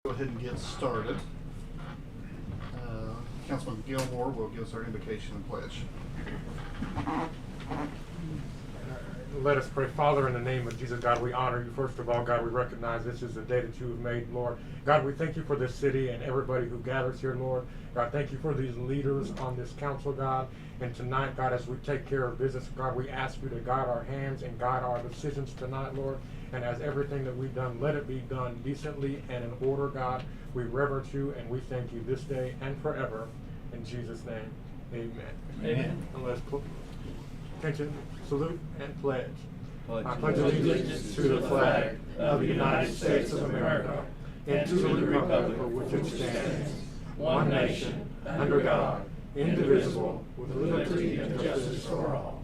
Go ahead and get started. Councilman Gilmore will give us our invocation and pledge. Let us pray. Father, in the name of Jesus, God, we honor you. First of all, God, we recognize this is the day that you have made, Lord. God, we thank you for this city and everybody who gathers here, Lord. God, thank you for these leaders on this council, God. And tonight, God, as we take care of business, God, we ask you to guide our hands and guide our decisions tonight, Lord. And as everything that we've done, let it be done decently and in order, God. We reverence you and we thank you this day and forever. In Jesus' name, amen. Amen. And let's attention, salute, and pledge. I pledge allegiance to the flag of the United States of America and to the republic for which it stands, one nation, under God, indivisible, with liberty and justice for all.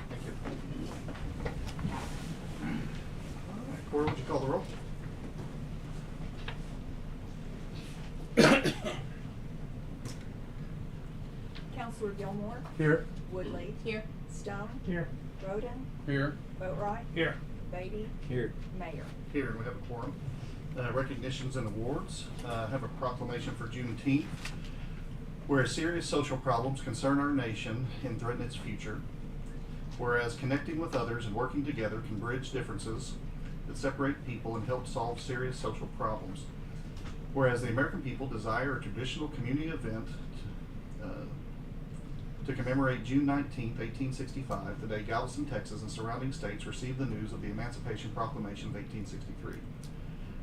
Thank you. All right, Cora, would you call the roll? Councilor Gilmore, Here. Woodley. Here. Stone. Here. Roden. Here. Boatright. Here. Beatty. Here. Mayor. Here, and we have a quorum. Recognitions and awards. Have a proclamation for Juneteenth. Whereas serious social problems concern our nation and threaten its future. Whereas connecting with others and working together can bridge differences that separate people and help solve serious social problems. Whereas the American people desire a traditional community event to commemorate June 19th, 1865, the day Galveston, Texas and surrounding states received the news of the Emancipation Proclamation of 1863.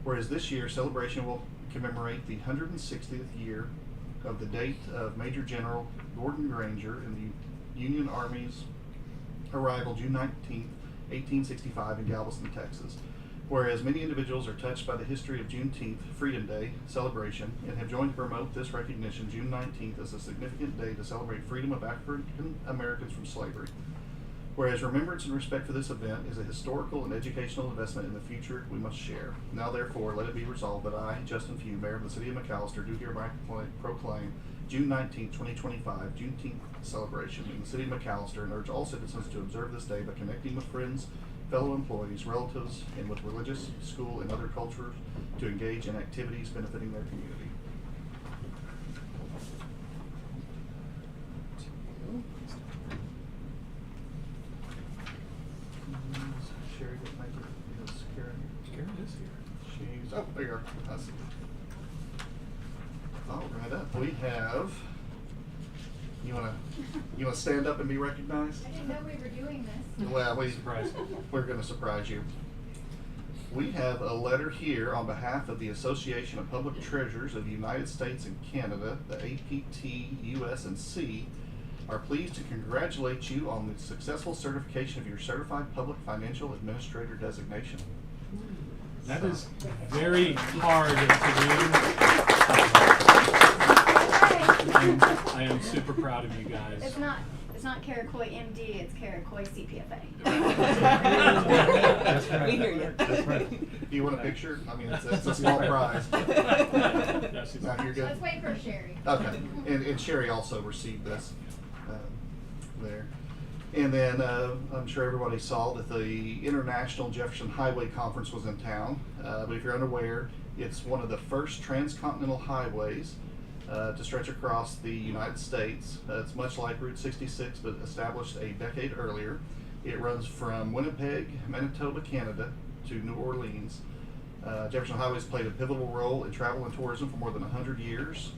Whereas this year's celebration will commemorate the 160th year of the date of Major General Gordon Granger in the Union Army's arrival June 19th, 1865 in Galveston, Texas. Whereas many individuals are touched by the history of Juneteenth, Freedom Day celebration, and have joined to promote this recognition, June 19th is a significant day to celebrate freedom of African Americans from slavery. Whereas remembrance and respect for this event is a historical and educational investment in the future we must share. Now therefore, let it be resolved that I, Justin Few, Mayor of the City of McAllister, do hereby proclaim June 19th, 2025, Juneteenth celebration in the City of McAllister and urge all citizens to observe this day by connecting with friends, fellow employees, relatives, and with religious, school, and other cultures to engage in activities benefiting their community. Sherry didn't make it. Is Karen here? Karen is here. She's, oh, there you are. I see. All right, up we have, you wanna stand up and be recognized? I didn't know we were doing this. Well, Surprise. we're gonna surprise you. We have a letter here on behalf of the Association of Public Treasurers of the United States and Canada, the APT US and C, are pleased to congratulate you on the successful certification of your Certified Public Financial Administrator designation. That is very hard to do. I am super proud of you guys. It's not Karakoy MD, it's Karakoy CPFA. That's right. We hear you. That's right. Do you want a picture? I mean, it's a small prize. Yeah, she's- Now, you're good? Let's wait for Sherry. Okay, and Sherry also received this there. And then I'm sure everybody saw that the International Jefferson Highway Conference was in town. But if you're unaware, it's one of the first transcontinental highways to stretch across the United States. It's much like Route 66, but established a decade earlier. It runs from Winnipeg, Manitoba, Canada, to New Orleans. Jefferson Highway has played a pivotal role in travel and tourism for more than 100 years.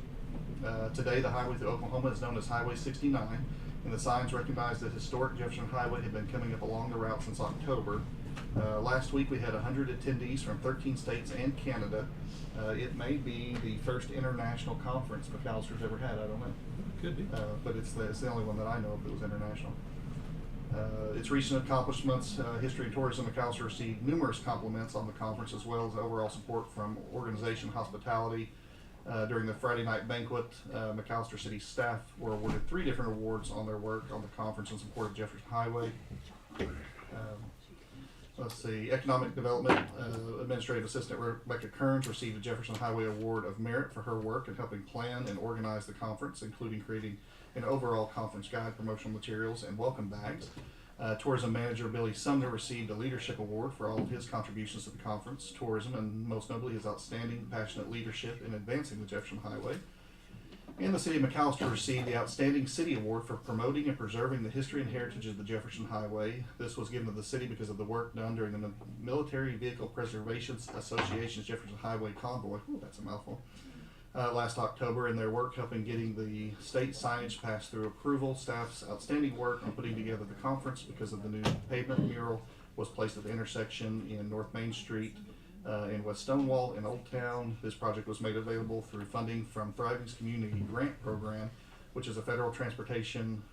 Today, the highway through Oklahoma is known as Highway 69, and the signs recognize that historic Jefferson Highway had been coming up along the route since October. Last week, we had 100 attendees from 13 states and Canada. It may be the first international conference McAllister's ever had, I don't know. Could be. But it's the only one that I know of that was international. Its recent accomplishments, history and tourism, McAllister received numerous compliments on the conference, as well as overall support from organization hospitality. During the Friday night banquet, McAllister City staff were awarded 3 different awards on their work on the conference in support of Jefferson Highway. Let's see, Economic Development Administrative Assistant Rebecca Kearns received a Jefferson Highway Award of Merit for her work in helping plan and organize the conference, including creating an overall conference guide, promotional materials, and welcome bags. Tourism manager Billy Sumner received a leadership award for all of his contributions to the conference, tourism, and most notably his outstanding, passionate leadership in advancing the Jefferson Highway. And the city of McAllister received the Outstanding City Award for promoting and preserving the history and heritage of the Jefferson Highway. This was given to the city because of the work done during the Military Vehicle Preservation Association's Jefferson Highway Convoy. Ooh, that's a mouthful. Last October, in their work helping getting the state signage passed through approval. Staff's outstanding work on putting together the conference because of the new pavement mural was placed at the intersection in North Main Street in West Stonewall in Old Town. This project was made available through funding from Thriving's Community Grant Program, which is a federal transportation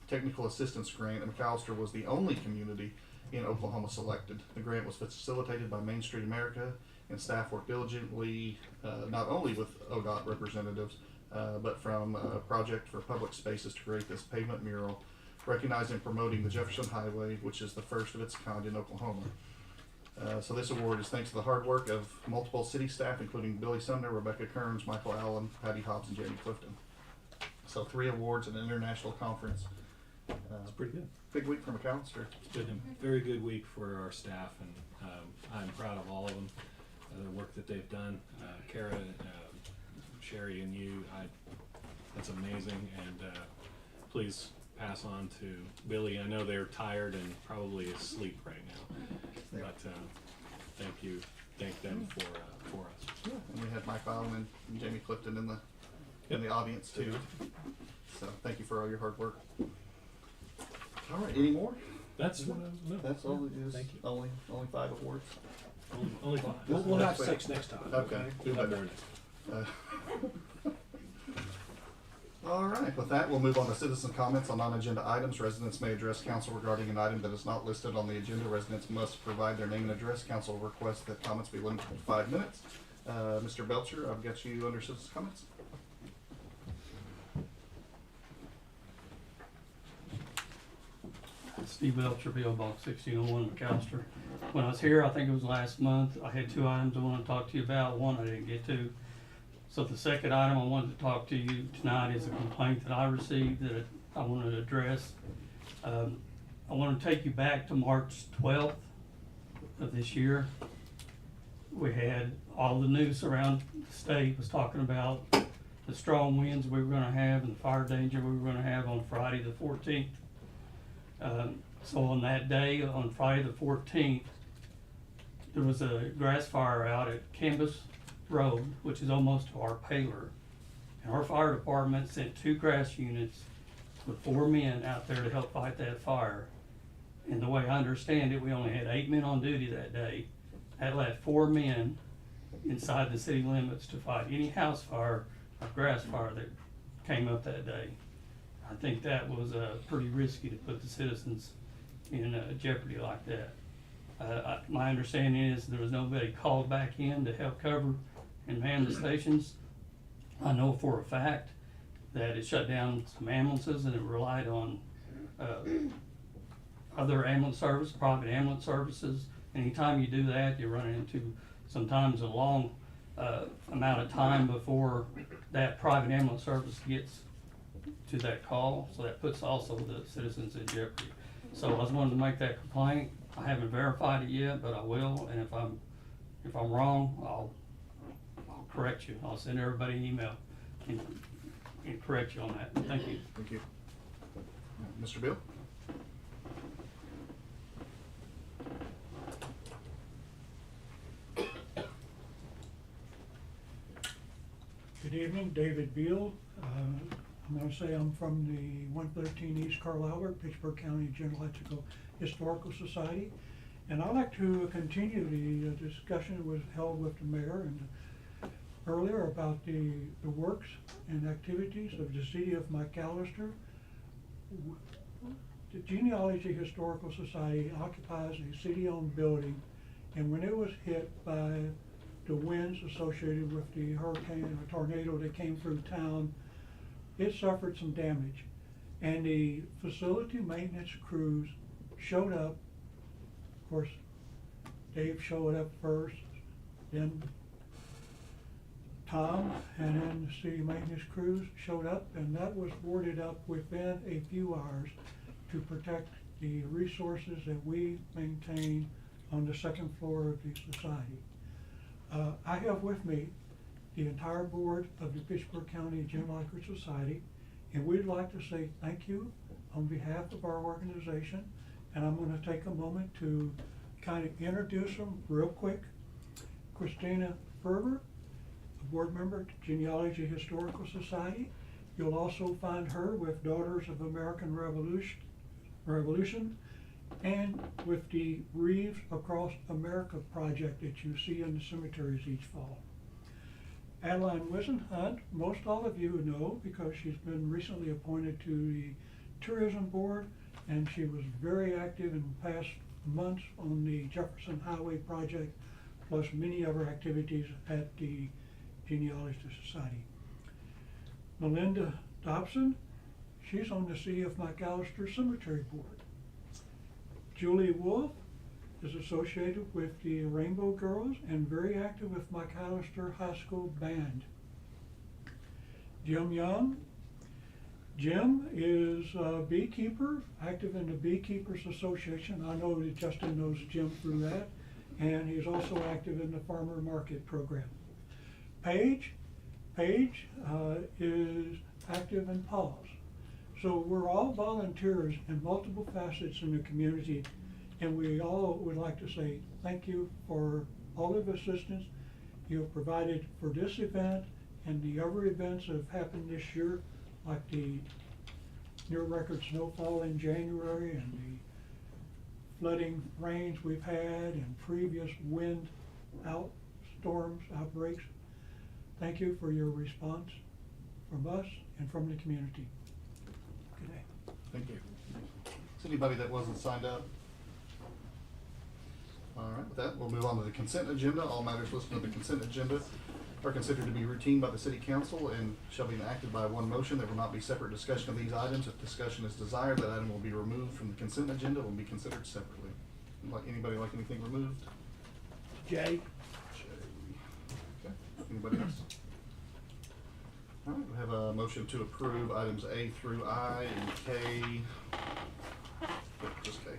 technical assistance grant, and McAllister was the only community in Oklahoma selected. The grant was facilitated by Main Street America, and staff worked diligently not only with ODOT representatives, but from Project for Public Spaces to create this pavement mural, recognizing and promoting the Jefferson Highway, which is the first of its kind in Oklahoma. So this award is thanks to the hard work of multiple city staff, including Billy Sumner, Rebecca Kearns, Michael Allen, Patty Hobbs, and Jamie Clifton. So 3 awards at an international conference. It's pretty good. Big week for McAllister. It's been a very good week for our staff, and I'm proud of all of them, the work that they've done. Kara, Sherry, and you, that's amazing, and please pass on to Billy. I know they're tired and probably asleep right now, but thank them for us. Yeah, and we had Mike Allen and Jamie Clifton in the audience too. So thank you for all your hard work. All right, any more? That's what no. That's all it is. Thank you. Only 5 awards. Only 5. We'll have Next 6 next time. Okay. We'll have more next All right, with that, we'll move on to citizen comments on non-agenda items. Residents may address council regarding an item that is not listed on the agenda. Residents must provide their name and address. Council requests that comments be limited to 5 minutes. Mr. Belcher, I've got you under citizen comments. Steve Belcher, P.O. Box 1601, McAllister. When I was here, I think it was last month, I had 2 items I want to talk to you about. One I didn't get to. So the second item I wanted to talk to you tonight is a complaint that I received that I wanted to address. I want to take you back to March 12th of this year. We had all the news around the state was talking about the strong winds we were going to have and the fire danger we were going to have on Friday the 14th. So on that day, on Friday the 14th, there was a grass fire out at Canvas Road, which is almost to our Paler. And our fire department sent 2 grass units with 4 men out there to help fight that fire. And the way I understand it, we only had 8 men on duty that day. That left 4 men inside the city limits to fight any house fire or grass fire that came up that day. I think that was pretty risky to put the citizens in jeopardy like that. My understanding is there was nobody called back in to help cover and man the stations. I know for a fact that it shut down some ambulances and it relied on other ambulance service, private ambulance services. Anytime you do that, you run into sometimes a long amount of time before that private ambulance service gets to that call, so that puts also the citizens in jeopardy. So I just wanted to make that complaint. I haven't verified it yet, but I will, and if I'm wrong, I'll correct you. I'll send everybody an email and correct you on that. Thank you. Thank you. Mr. Bill? Good evening, David Beal. I'm going to say I'm from the 113 East Carl Albert, Pittsburgh County Genealogical Historical Society. And I'd like to continue the discussion that was held with the mayor and earlier about the works and activities of the city of McAllister. The Genealogy Historical Society occupies a city-owned building, and when it was hit by the winds associated with the hurricane or tornado that came through town, it suffered some damage. And the facility maintenance crews showed up. Of course, Dave showed up first, then Tom, and then the city maintenance crews showed up, and that was boarded up within a few hours to protect the resources that we maintain on the second floor of the society. I have with me the entire board of the Fitchburg County Jim Eichert Society, and we'd like to say thank you on behalf of our organization. And I'm gonna take a moment to kind of introduce them real quick. Christina Ferber, a board member at Genealogy Historical Society. You'll also find her with Daughters of American Revolution and with the Reeves Across America project that you see in the cemeteries each fall. Adeline Wisenhunt, most all of you know because she's been recently appointed to the Tourism Board, and she was very active in past months on the Jefferson Highway project, plus many other activities at the Genealogy Society. Melinda Dobson, she's on the C.F. McAllister Cemetery Board. Julie Wolf is associated with the Rainbow Girls and very active with McAllister High School Band. Jim Young. Jim is a beekeeper, active in the Beekeepers Association. I know that Justin knows Jim through that. And he's also active in the Farmer Market Program. Paige is active in PAWS. So we're all volunteers in multiple facets in the community, and we all would like to say thank you for all of the assistance you have provided for this event and the other events that have happened this year, like the near record snowfall in January and the flooding rains we've had and previous wind outbreaks. Thank you for your response from us and from the community. Good day. Thank you. Is anybody that wasn't signed up? All right, with that, we'll move on to the consent agenda. All matters listed on the consent agenda are considered to be routine by the city council and shall be enacted by one motion. There will not be separate discussion of these items. If discussion is desired, that item will be removed from the consent agenda and will be considered separately. Anybody like anything removed? Jay? Okay, anybody else? All right, we have a motion to approve items A through I and K. Just K.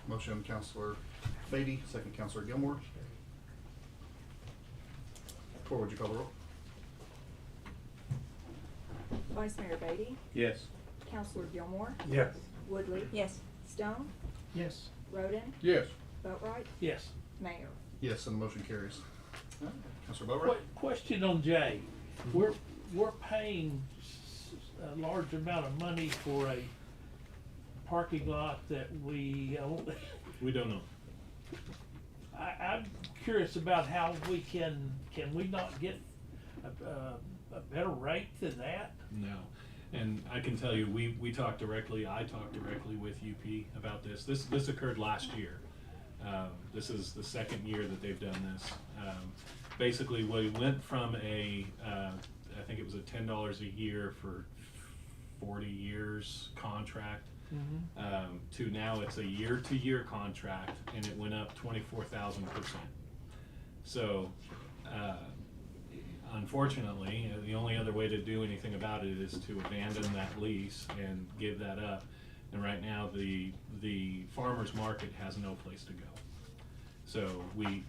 Motion, Counselor Beatty, second Counselor Gilmore. Cora, would you call the roll? Vice Mayor Beatty, Yes. Counselor Gilmore, Yes. Woodley. Yes. Stone, Yes. Roden, Yes. Boatright, Yes. Mayor. Yes, and the motion carries. All right, Counselor Boatright? Question on Jay. We're paying a large amount of money for a parking lot that we own. We don't know. I'm curious about how we can we not get a better rate than that? No. And I can tell you, I talked directly with UP about this. This occurred last year. This is the second year that they've done this. Basically, we went from I think it was a $10 a year for 40 years contract, to now it's a year-to-year contract, and it went up 24,000%. So, unfortunately, the only other way to do anything about it is to abandon that lease and give that up. And right now, the farmer's market has no place to go. So we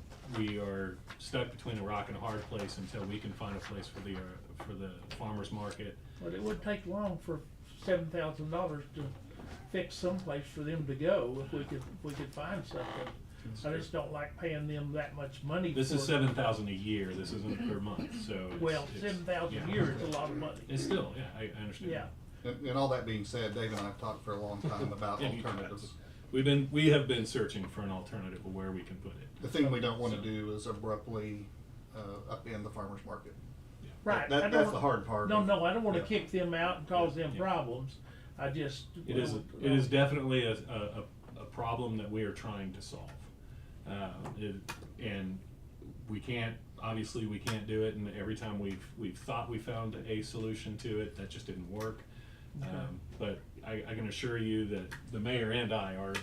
are stuck between a rock and a hard place until we can find a place for the farmer's market. But it would take long for $7,000 to fix someplace for them to go if we could find something. I just don't like paying them that much money. This for is $7,000 a year. This isn't per month. So Well, 7,000 a year is a lot of money. It's still, yeah, I understand. Yeah. And all that being said, Dave and I have talked for a long time about Yeah, you alternatives. we have been searching for an alternative of where we can put it. The thing we don't want to So- do is abruptly upend the farmer's market. Right. That- I don't that's want- the hard part. No, I don't wanna Yeah. kick them out and cause them Yeah. problems. I just. It is definitely a problem that we are trying to solve. And we can't do it, and every time we've thought we found a solution to it, that just didn't work. Okay. But I can assure you that the mayor and I are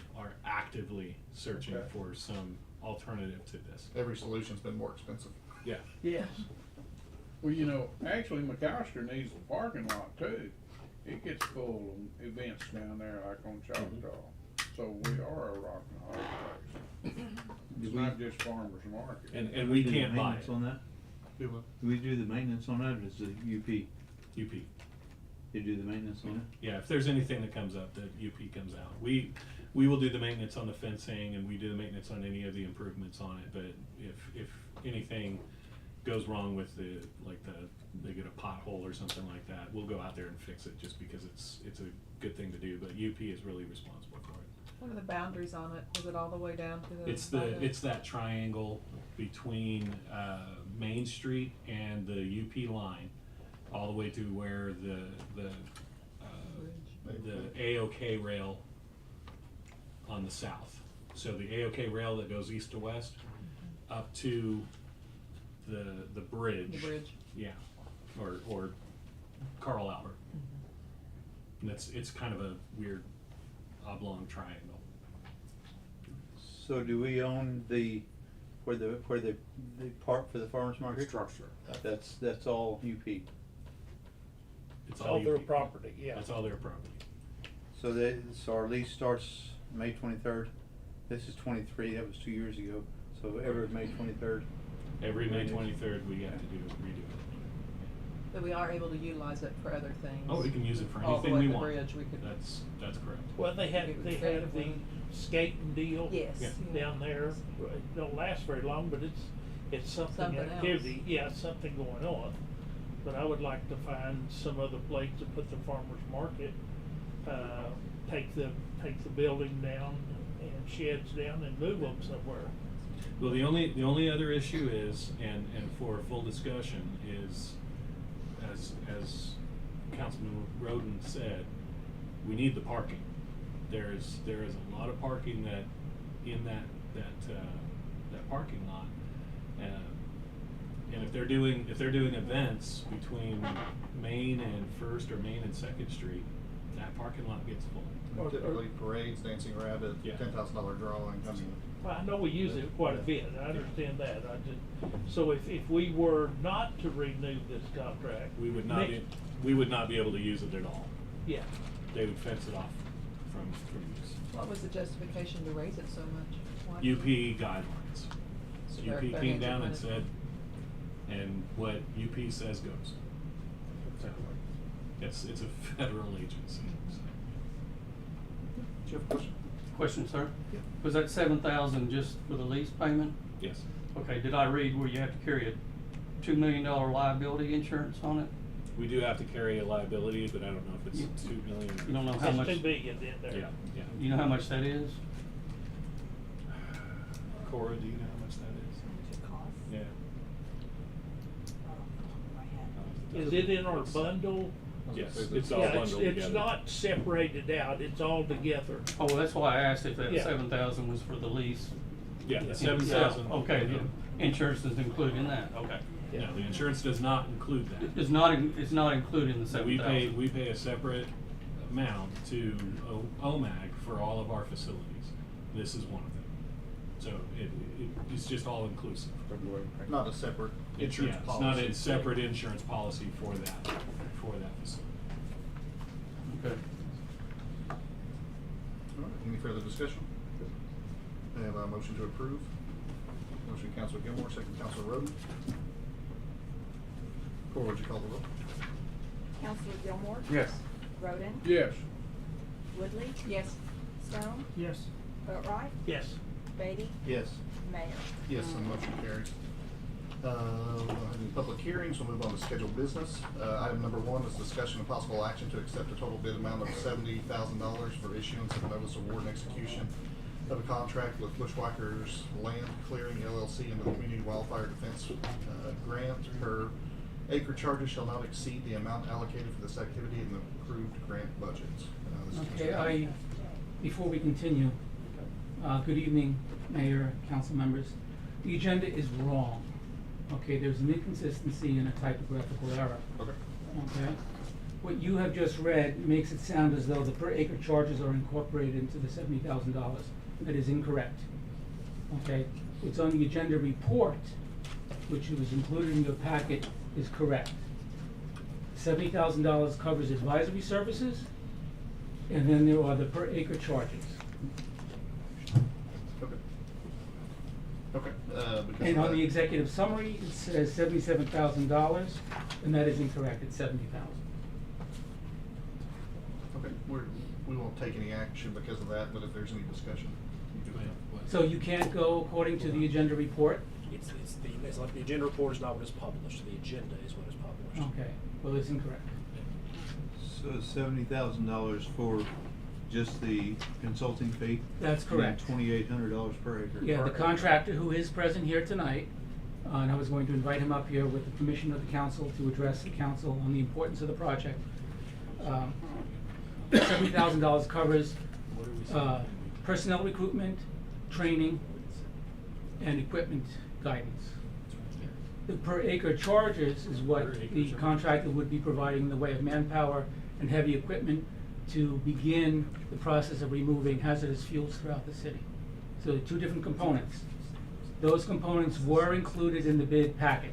actively searching Okay. for some alternative to this. Every solution's been more expensive. Yeah. Yes, Well, actually McAllister needs the parking lot too. it gets full of events down there like on Choctaw. So we are a rock and a hard place. It's not just farmer's market. And we do the can't buy maintenance it. on that? Do what? Do we do the maintenance on that, or is it UP? UP. You do the maintenance on it? Yeah, if there's anything that comes up, the UP comes out. We will do the maintenance on the fencing, and we do the maintenance on any of the improvements on it, but if anything goes wrong with they get a pothole or something like that, we'll go out there and fix it, just because it's a good thing to do, but UP is really responsible for it. What are the boundaries on it? Is it all the way down to the? It's that triangle between, Main Street and the UP line, all the way to where the AOK rail on the south. So the AOK rail that goes east to west up to the bridge. The bridge. Yeah, or Carl Albert. And it's kind of a weird oblong triangle. So do we own where the park for the farmer's market? Structure. That's all UP. It's All their UP. property, yeah. That's all their property. So our lease starts May 23rd. This is 23, that was 2 years ago. So every May 23rd. Every May 23rd, we have to redo it. But we are able to utilize it for other things. Oh, we can use it for All the anything way we to the want. bridge, we could. That's correct. Well, they have the skating deal. Yes. Yeah. Down there. It don't last very long, but it's something Something activity. else. Yeah, it's something going on. But I would like to find some other place to put the farmer's market. Take the building down and sheds down and move them somewhere. Well, the only other issue is, and for full discussion, is as Councilman Roden said, we need the parking. There is a lot of parking that in that parking lot, and if they're doing events between Main and First or Main and Second Street, that parking lot gets full. Typically parades, dancing rabbit, Yeah. $10,000 drawing, I mean. Well, I know we use it quite a bit, I understand that, so if we were not to renew this contract. We would not be able to use it at all. Yeah, They would fence it off from use. What was the justification to raise it so much? Why? UP guidelines. So UP their came hands are down and kind of- said, and what UP says goes. It's a federal agency. So. Do you have a question? Question, sir? Yeah. Was that 7,000 just for the lease payment? Yes. Okay, did I read where you have to carry a $2 million liability insurance on it? We do have to carry a liability, but I don't know if it's You- 2 million. You don't know how it's much? too big in there. Yeah, yeah. You know how much that is? Cora, do you know how much that is? Yeah. Is it in our bundle? Yes, it's all Yeah, bundled together. it's not separated out, it's all together. Oh, well, that's why I asked if that Yeah. 7,000 was for the lease. Yeah, Yeah. 7,000. Okay, the insurance is included in that, okay. No, the insurance does not include that. It's not included in the So 7,000. we pay a separate amount to OMAG for all of our facilities. This is one of them. So it's just all inclusive. Not a separate insurance Yeah, policy. It's not a separate insurance policy for that facility. Okay. All right, any further discussion? I have a motion to approve. Motion Councilor Gilmore, second Councilor Roden. Cora, would you call the roll? Counselor Gilmore? Yes. Roden? Yes. Woodley? Yes. Stone? Yes. Boatright? Yes. Beatty? Yes. Mayor? Yes, and motion carries. In public hearings, we'll move on to scheduled business. Item number 1 is discussion of possible action to accept a total bid amount of $70,000 for issuance of notice of award and execution of a contract with Bushwhackers Land Clearing LLC under the Community Wildfire Defense Grant. Per acre charges shall not exceed the amount allocated for this activity in the approved grant budget. This is Okay, before we continue, good evening, Mayor, council members. The agenda is wrong. Okay, there's an inconsistency and a typographical error. Okay. Okay? What you have just read makes it sound as though the per acre charges are incorporated into the $70,000. That is incorrect. Okay? What's on the agenda report, which was included in your packet, is correct. $70,000 covers advisory services, and then there are the per acre charges. Okay. Okay, because And of on the that- executive summary, it says $77,000, and that is incorrect, it's $70,000. Okay, we won't take any action because of that, but if there's any discussion, you do that. So you can't go according to the agenda report? It's like the agenda report is not what is published, the agenda is what is published. Okay, well, it's incorrect. So $70,000 for just the consulting fee? That's correct. $2,800 per acre? Yeah, the contractor who is present here tonight, and I was going to invite him up here with the permission of the council to address the council on the importance of the project. $70,000 covers personnel recruitment, training, and equipment guidance. The per acre charges is what the contractor would be providing in the way of manpower and heavy equipment to begin the process of removing hazardous fuels throughout the city. So two different components. Those components were included in the bid packet,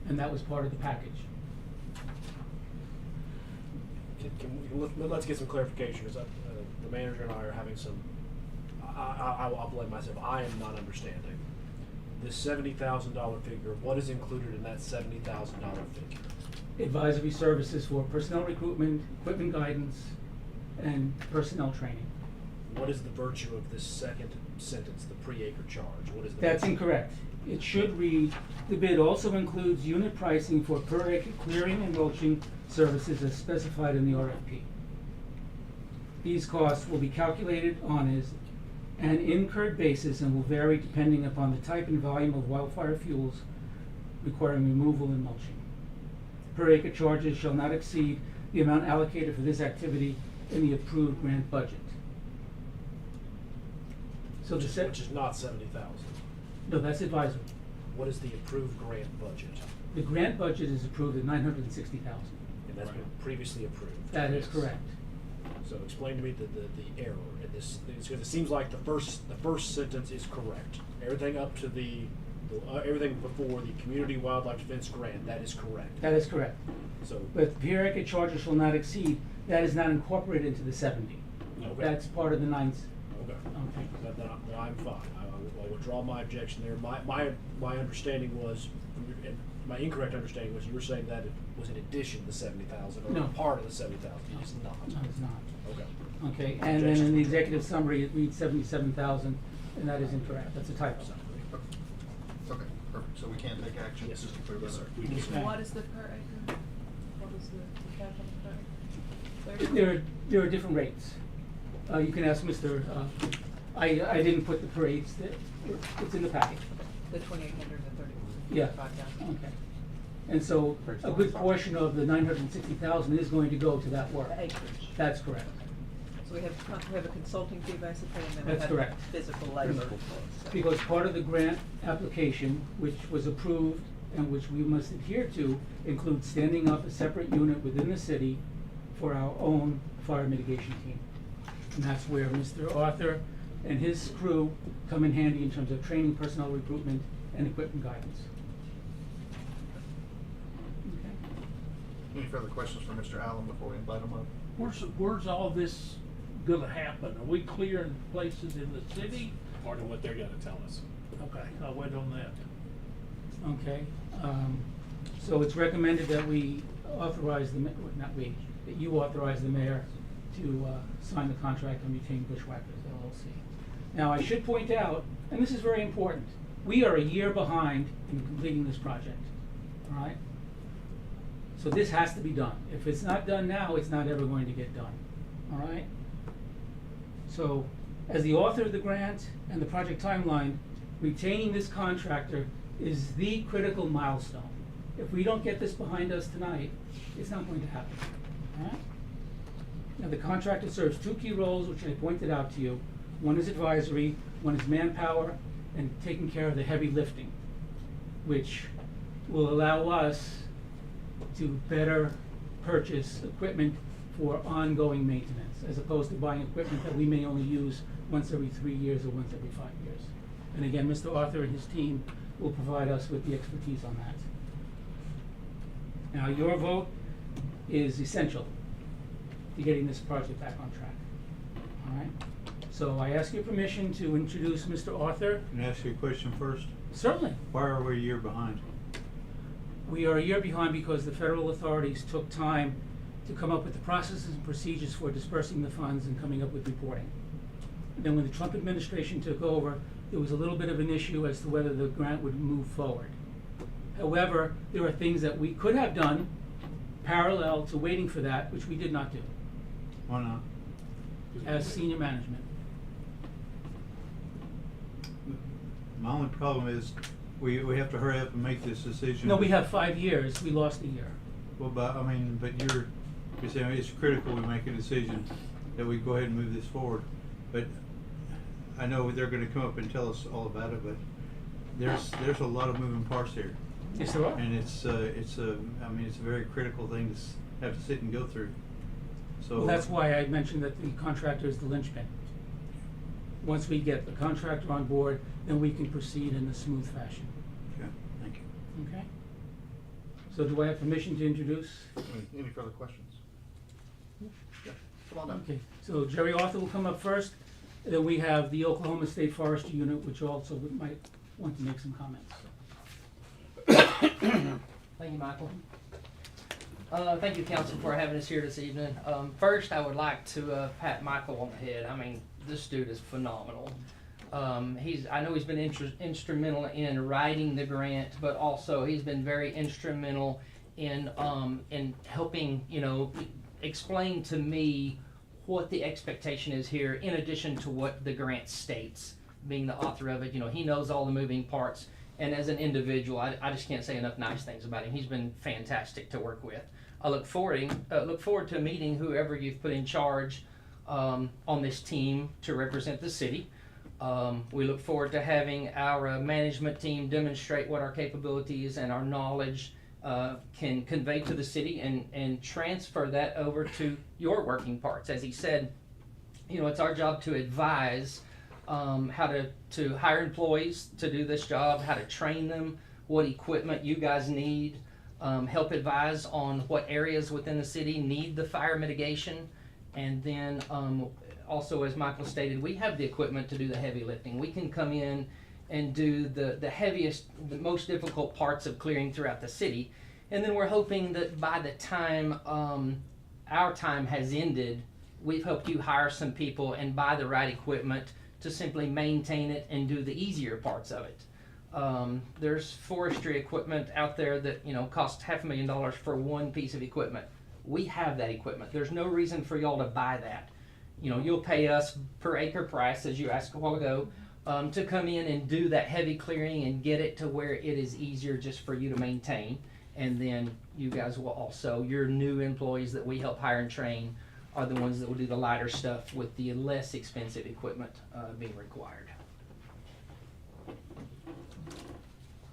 and that was part of the package. Let's get some clarification, because the manager and I are having some, I'll blame myself, I am not understanding. This $70,000 figure, what is included in that $70,000 figure? Advisory services for personnel recruitment, equipment guidance, and personnel training. What is the virtue of this second sentence, the pre-acre charge? What is the That's virtue? incorrect. It should read, the bid also includes unit pricing for per acre clearing and mulching services as specified in the RFP. These costs will be calculated on an incurred basis and will vary depending upon the type and volume of wildfire fuels requiring removal and mulching. Per acre charges shall not exceed the amount allocated for this activity in the approved grant budget. So the Which is not 70,000. no, that's advisory. What is the approved grant budget? The grant budget is approved at $960,000. And that's been previously approved. That is correct. So explain to me the error in this, because it seems like the first sentence is correct. Everything up to everything before the Community Wildlife Defense Grant, that is correct. That is correct. So, But per acre charges shall not exceed, that is not incorporated into the 70. Okay. That's part of the ninth. okay, Okay. then I'm fine. I'll withdraw my objection there. My understanding was, and my incorrect understanding was you were saying that it was in addition to 70,000 or No. part of the 70,000. It is not. No, it's not. Okay. Okay, and then in the executive summary, it reads 77,000, and that is incorrect. That's a typo. Okay, perfect, so we can't take action, Yes, just to clear that yes, up. sir. We can- Okay. What is the per acre? What is the cap on the per acre? There are different rates. You can ask Mr., I didn't put the per rates there. It's in the packet. The 2,800 and 30. Yeah, 5,000. okay. And so a good portion of the 960,000 is going to go to that work. The acreage. That's correct. So we have a consulting fee basically, and then we That's have correct. physical labor. So- Because part of the grant application, which was approved and which we must adhere to, includes standing up a separate unit within the city for our own fire mitigation team. And that's where Mr. Arthur and his crew come in handy in terms of training, personnel recruitment, and equipment guidance. Okay. Any further questions for Mr. Allen before we invite him up? Where's all this gonna happen? Are we clearing places in the city? Part of what they're gonna tell us. Okay, I'll wait on that. Okay, so it's recommended that we authorize not we, that you authorize the mayor to sign the contract and retain Bushwhackers LLC. Now, I should point out, and this is very important, we are a year behind in completing this project, all right? So this has to be done. If it's not done now, it's not ever going to get done, all right? So, as the author of the grant and the project timeline, retaining this contractor is the critical milestone. If we don't get this behind us tonight, it's not going to happen, all right? Now, the contractor serves two key roles, which I pointed out to you. One is advisory, one is manpower, and taking care of the heavy lifting, which will allow us to better purchase equipment for ongoing maintenance, as opposed to buying equipment that we may only use once every 3 years or once every 5 years. And again, Mr. Arthur and his team will provide us with the expertise on that. Now, your vote is essential to getting this project back on track. All right? So I ask your permission to introduce Mr. Arthur. Can I ask you a question first? Certainly. Why are we a year behind? We are a year behind because the federal authorities took time to come up with the processes and procedures for dispersing the funds and coming up with reporting. Then when the Trump administration took over, there was a little bit of an issue as to whether the grant would move forward. However, there are things that we could have done parallel to waiting for that, which we did not do Why not? as senior management. My only problem is we have to hurry up and make this decision. No, we have 5 years, we lost a year. Well, but you're saying it's critical we make a decision that we go ahead and move this forward. But I know they're gonna come up and tell us all about it, but there's a lot of moving parts here. Yes, there are. And it's a very critical thing to have to sit and go through. So. Well, that's why I mentioned that the contractor is the linchpin. Once we get the contractor on board, then we can proceed in a smooth fashion. Okay, thank you. Okay? So do I have permission to introduce? Any further questions? Yeah, come on down. Okay, so Jerry Arthur will come up first, and then we have the Oklahoma State Forestry Unit, which also might want to make some comments. Thank you, Michael. Thank you, council, for having us here this evening. First, I would like to pat Michael on the head. I mean, this dude is phenomenal. I know he's been instrumental in writing the grant, but also he's been very instrumental in helping, explain to me what the expectation is here, in addition to what the grant states. Being the author of it, he knows all the moving parts. And as an individual, I just can't say enough nice things about him. He's been fantastic to work with. I look forward to meeting whoever you've put in charge on this team to represent the city. We look forward to having our management team demonstrate what our capabilities and our knowledge can convey to the city, and transfer that over to your working parts. As he said, it's our job to advise how to hire employees to do this job, how to train them, what equipment you guys need, help advise on what areas within the city need the fire mitigation, and then also, as Michael stated, we have the equipment to do the heavy lifting. We can come in and do the heaviest, the most difficult parts of clearing throughout the city, and then we're hoping that by the time our time has ended, we've helped you hire some people and buy the right equipment to simply maintain it and do the easier parts of it. There's forestry equipment out there that costs $500,000 for one piece of equipment. We have that equipment. There's no reason for y'all to buy that. You'll pay us per acre price, as you asked a while ago, to come in and do that heavy clearing and get it to where it is easier just for you to maintain. And then you guys will also, your new employees that we help hire and train are the ones that will do the lighter stuff with the less expensive equipment being required.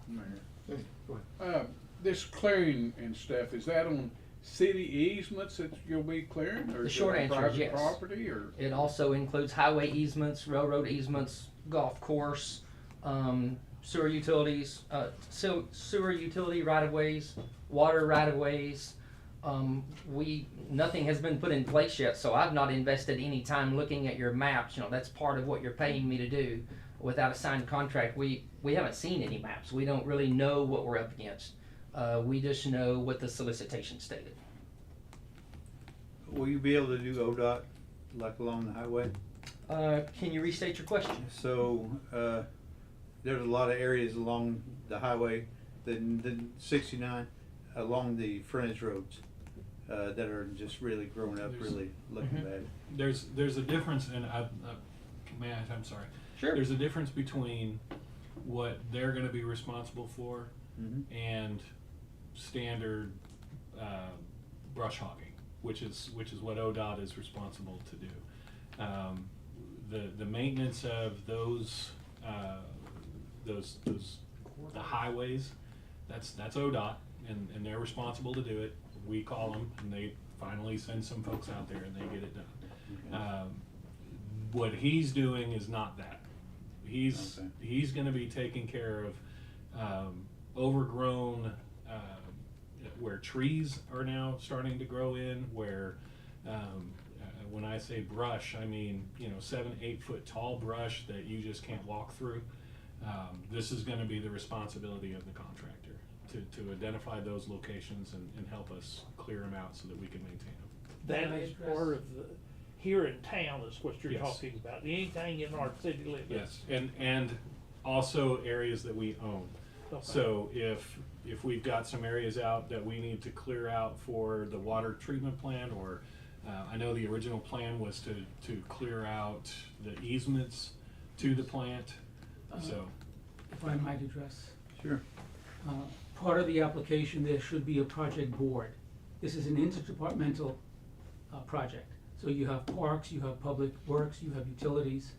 Mayor. Go ahead. This clearing and stuff, is that on city easements that you'll be clearing, or The is short it on answer is private yes. property, or? It also includes highway easements, railroad easements, golf course, sewer utilities, sewer utility right-of-ways, water right-of-ways. Nothing has been put in place yet, so I've not invested any time looking at your maps. That's part of what you're paying me to do. Without a signed contract, we haven't seen any maps. We don't really know what we're up against. We just know what the solicitation stated. Will you be able to do ODOT like along the highway? Can you restate your question? So, there's a lot of areas along the highway, the 69, along the frontage roads, that are just really growing up, really looking bad. There's a difference, and I'm sorry. Sure. There's a difference between what they're going to be responsible for and standard brush hogging, which is what ODOT is responsible to do. The maintenance of those the highways, that's ODOT, and they're responsible to do it. We call them, and they finally send some folks out there, and they get it done. What he's doing is not that. He's going to be taking care of overgrown where trees are now starting to grow in, where when I say brush, I mean 7-8 foot tall brush that you just can't walk through. This is going to be the responsibility of the contractor to identify those locations and help us clear them out so that we can maintain them. That is part of the, here in town is what you're Yes. talking about, anything in our city limits. Yes, and also areas that we own. Okay. So if we've got some areas out that we need to clear out for the water treatment plant, or I know the original plan was to clear out the easements to the plant, so. If I might address. Sure. Part of the application, there should be a project board. This is an interdepartmental project. So you have parks, you have public works, you have utilities,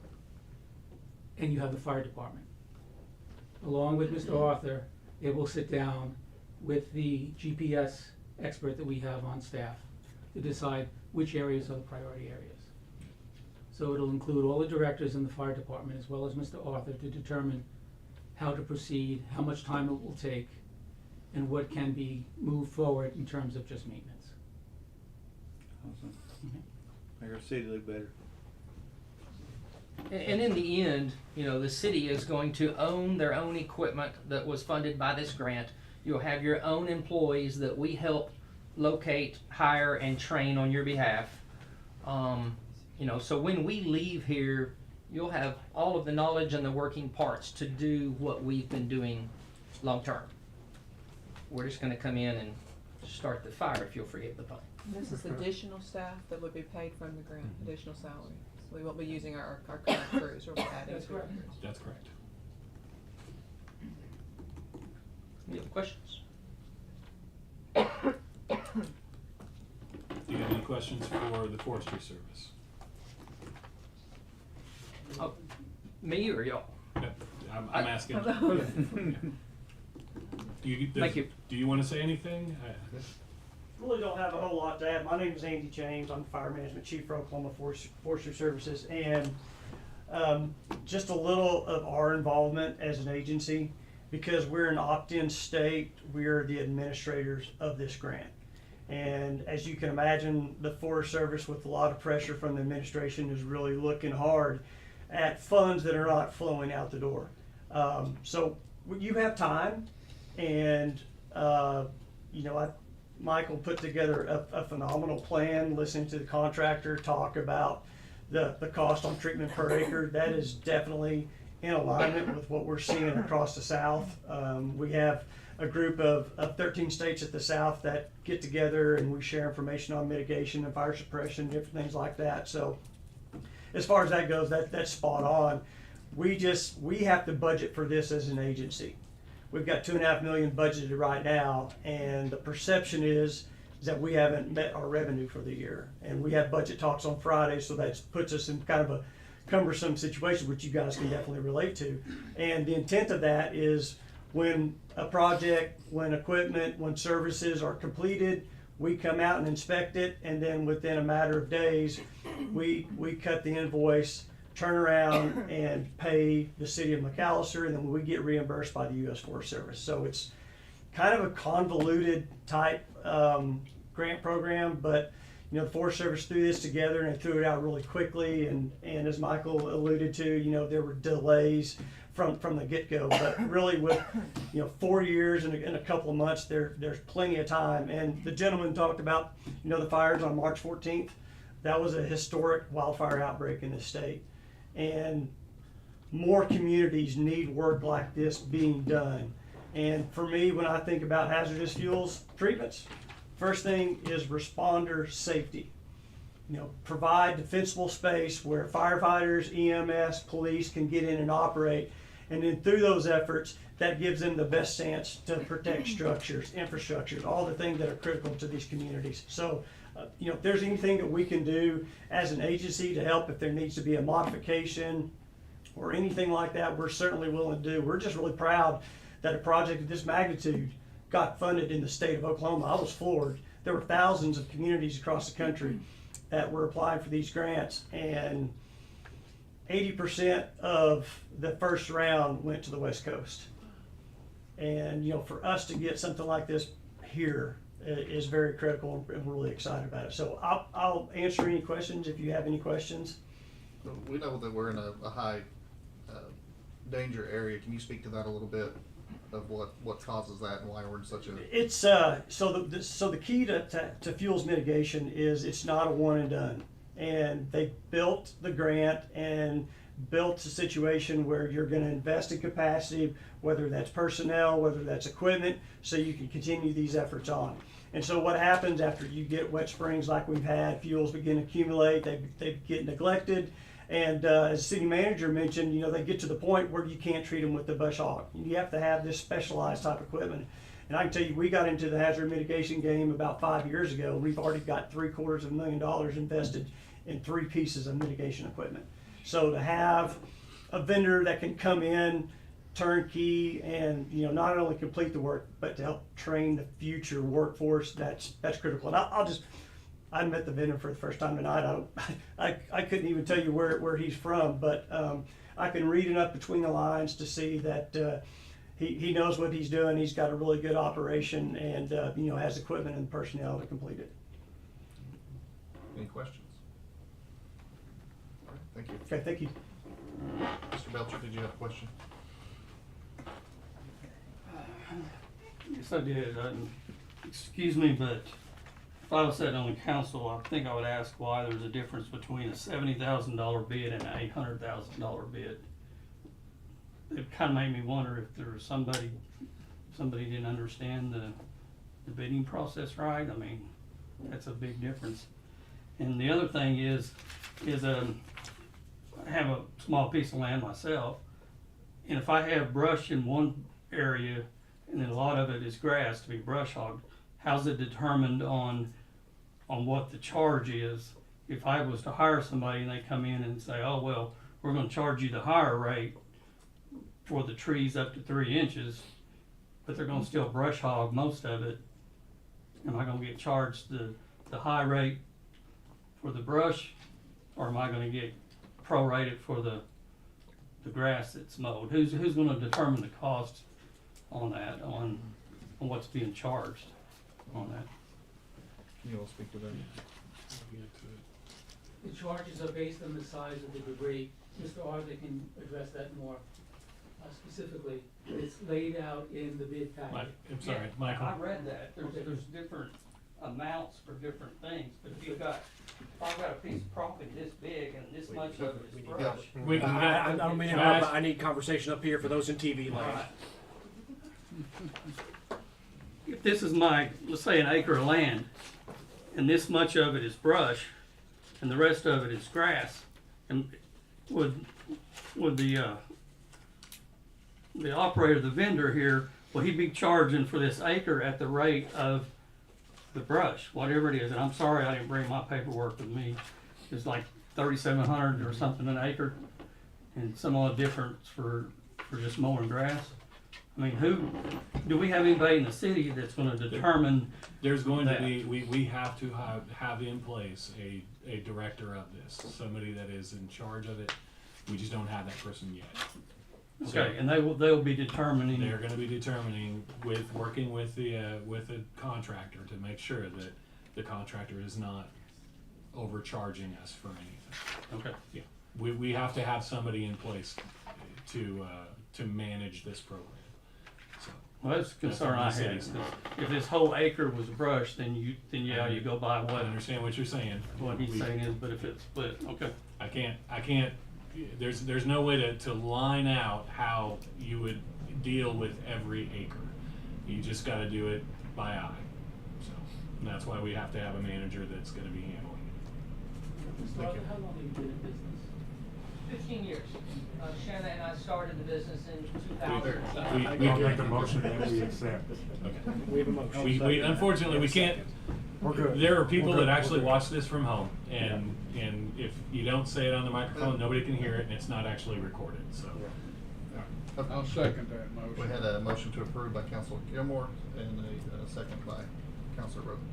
and you have the fire department. Along with Mr. Arthur, they will sit down with the GPS expert that we have on staff to decide which areas are the priority areas. So it'll include all the directors in the fire department as well as Mr. Arthur to determine how to proceed, how much time it will take, and what can be moved forward in terms of just maintenance. Awesome. Okay. Make our city look better. And in the end, the city is going to own their own equipment that was funded by this grant. You'll have your own employees that we help locate, hire, and train on your behalf. So when we leave here, you'll have all of the knowledge and the working parts to do what we've been doing long term. We're just gonna come in and start the fire, if you'll forgive the pun. And this is additional staff that would be paid from the grant, additional salary. So we won't be using our current crews, or we'll add That's to our correct. crews. That's correct. Any other questions? Do you have any questions for the Forestry Service? Me or y'all? Yep, I'm asking. Thank you. Do you want to say anything? Really don't have a whole lot to add. My name is Andy James. I'm Fire Management Chief for Oklahoma Forestry Services, and just a little of our involvement as an agency, because we're an opt-in state. We're the administrators of this grant, and as you can imagine, the Forest Service, with a lot of pressure from the administration, is really looking hard at funds that are not flowing out the door. So you have time, and Michael put together a phenomenal plan, listening to the contractor talk about the cost on treatment per acre. That is definitely in alignment with what we're seeing across the South. We have a group of 13 states at the South that get together, and we share information on mitigation and fire suppression, different things like that. So as far as that goes, that's spot on. We have to budget for this as an agency. We've got $2.5 million budgeted right now, and the perception is that we haven't met our revenue for the year. And we have budget talks on Friday, so that puts us in kind of a cumbersome situation, which you guys can definitely relate to. And the intent of that is when a project, when equipment, when services are completed, we come out and inspect it, and then within a matter of days, we cut the invoice, turn around and pay the city of McAllister, and then we get reimbursed by the U.S. Forest Service. So it's kind of a convoluted type grant program, but the Forest Service threw this together and threw it out really quickly, and as Michael alluded to, there were delays from the get-go, but really with 4 years and a couple of months, there's plenty of time. And the gentleman talked about the fires on March 14th. That was a historic wildfire outbreak in the state, and more communities need work like this being done. And for me, when I think about hazardous fuels treatments, first thing is responder safety. Provide defensible space where firefighters, EMS, police can get in and operate. And then through those efforts, that gives them the best chance to protect structures, infrastructures, all the things that are critical to these communities. So, if there's anything that we can do as an agency to help, if there needs to be a modification or anything like that, we're certainly willing to do. We're just really proud that a project of this magnitude got funded in the state of Oklahoma. I was floored. There were thousands of communities across the country that were applying for these grants, and 80% of the first round went to the West Coast. And for us to get something like this here, is very critical, and we're really excited about it. So I'll answer any questions if you have any questions. We know that we're in a high danger area. Can you speak to that a little bit of what causes that and why we're in such a? It's so the key to fuels mitigation is it's not a one and done. And they built the grant and built a situation where you're going to invest in capacity, whether that's personnel, whether that's equipment, so you can continue these efforts on. And so what happens after you get wet springs like we've had, fuels begin to accumulate, they get neglected. And as the city manager mentioned, you know, they get to the point where you can't treat them with the bush hog. You have to have this specialized type of equipment. And I can tell you, we got into the hazard mitigation game about 5 years ago. We've already got $750,000 invested in 3 pieces of mitigation equipment. So to have a vendor that can come in, turnkey, and you know, not only complete the work, but to help train the future workforce, that's critical. And I met the vendor for the first time tonight. I couldn't even tell you where he's from, but I can read enough between the lines to see that he knows what he's doing. He's got a really good operation, and you know, has equipment and personnel to complete it. Any questions? All right, thank you. Okay, thank you. Mr. Belcher, did you have a question? Yes, I did. Excuse me, but if I was sitting on the council, I think I would ask why there's a difference between a $70,000 bid and an $800,000 bid. It kind of made me wonder if there was somebody didn't understand the bidding process right. I mean, that's a big difference. And the other thing is I have a small piece of land myself, and if I have brush in one area and then a lot of it is grass to be brush hogged, how's it determined on what the charge is? If I was to hire somebody and they come in and say, oh, well, we're gonna charge you the higher rate for the trees up to 3 inches, but they're gonna still brush hog most of it, am I gonna get charged the high rate for the brush, or am I gonna get prorated for the grass that's mowed? Who's gonna determine the cost on that, on what's being charged on that? Can you all speak to that? The charges are based on the size of the debris. Mr. Arthur can address that more specifically. It's laid out in the bid packet. I'm sorry, Michael. I read that. There's different amounts for different things, but if I've got a piece of property this big and this much of it is brush. I don't mean to interrupt, but I need conversation up here for those in TV land. If this is let's say an acre of land, and this much of it is brush, and the rest of it is grass, and would the operator, the vendor here, will he be charging for this acre at the rate of the brush, whatever it is? And I'm sorry I didn't bring my paperwork with me. It's like $3,700 or something an acre, and some odd difference for just mowing grass. I mean, do we have anybody in the city that's gonna determine? There's going to be, we have to have in place a director of this, somebody that is in charge of it. We just don't have that person yet. Okay, and they'll be determining. They're gonna be determining working with the contractor to make sure that the contractor is not overcharging us for anything. Okay. Yeah, we have to have somebody in place to manage this program. So Well, that's a concern I had. If this whole acre was brush, then you go by what. I understand what you're saying. What he's saying is, but if it's split, okay. I can't. There's no way to line out how you would deal with every acre. You just got to do it by eye. So and that's why we have to have a manager that's going to be handling it. Mr. Arthur, how long have you been in business? 15 years. Shanna and I started the business in 2000. I'll make a motion that we accept. Okay. We have a motion. We unfortunately we can't. We're good. There are people We're good. that actually We're good. watch this from home, and if you don't say it on the microphone, nobody can hear it, and it's not actually recorded. So. I'll second that motion. We had a motion to approve by Councilor Gilmore and a second by Councilor Roden.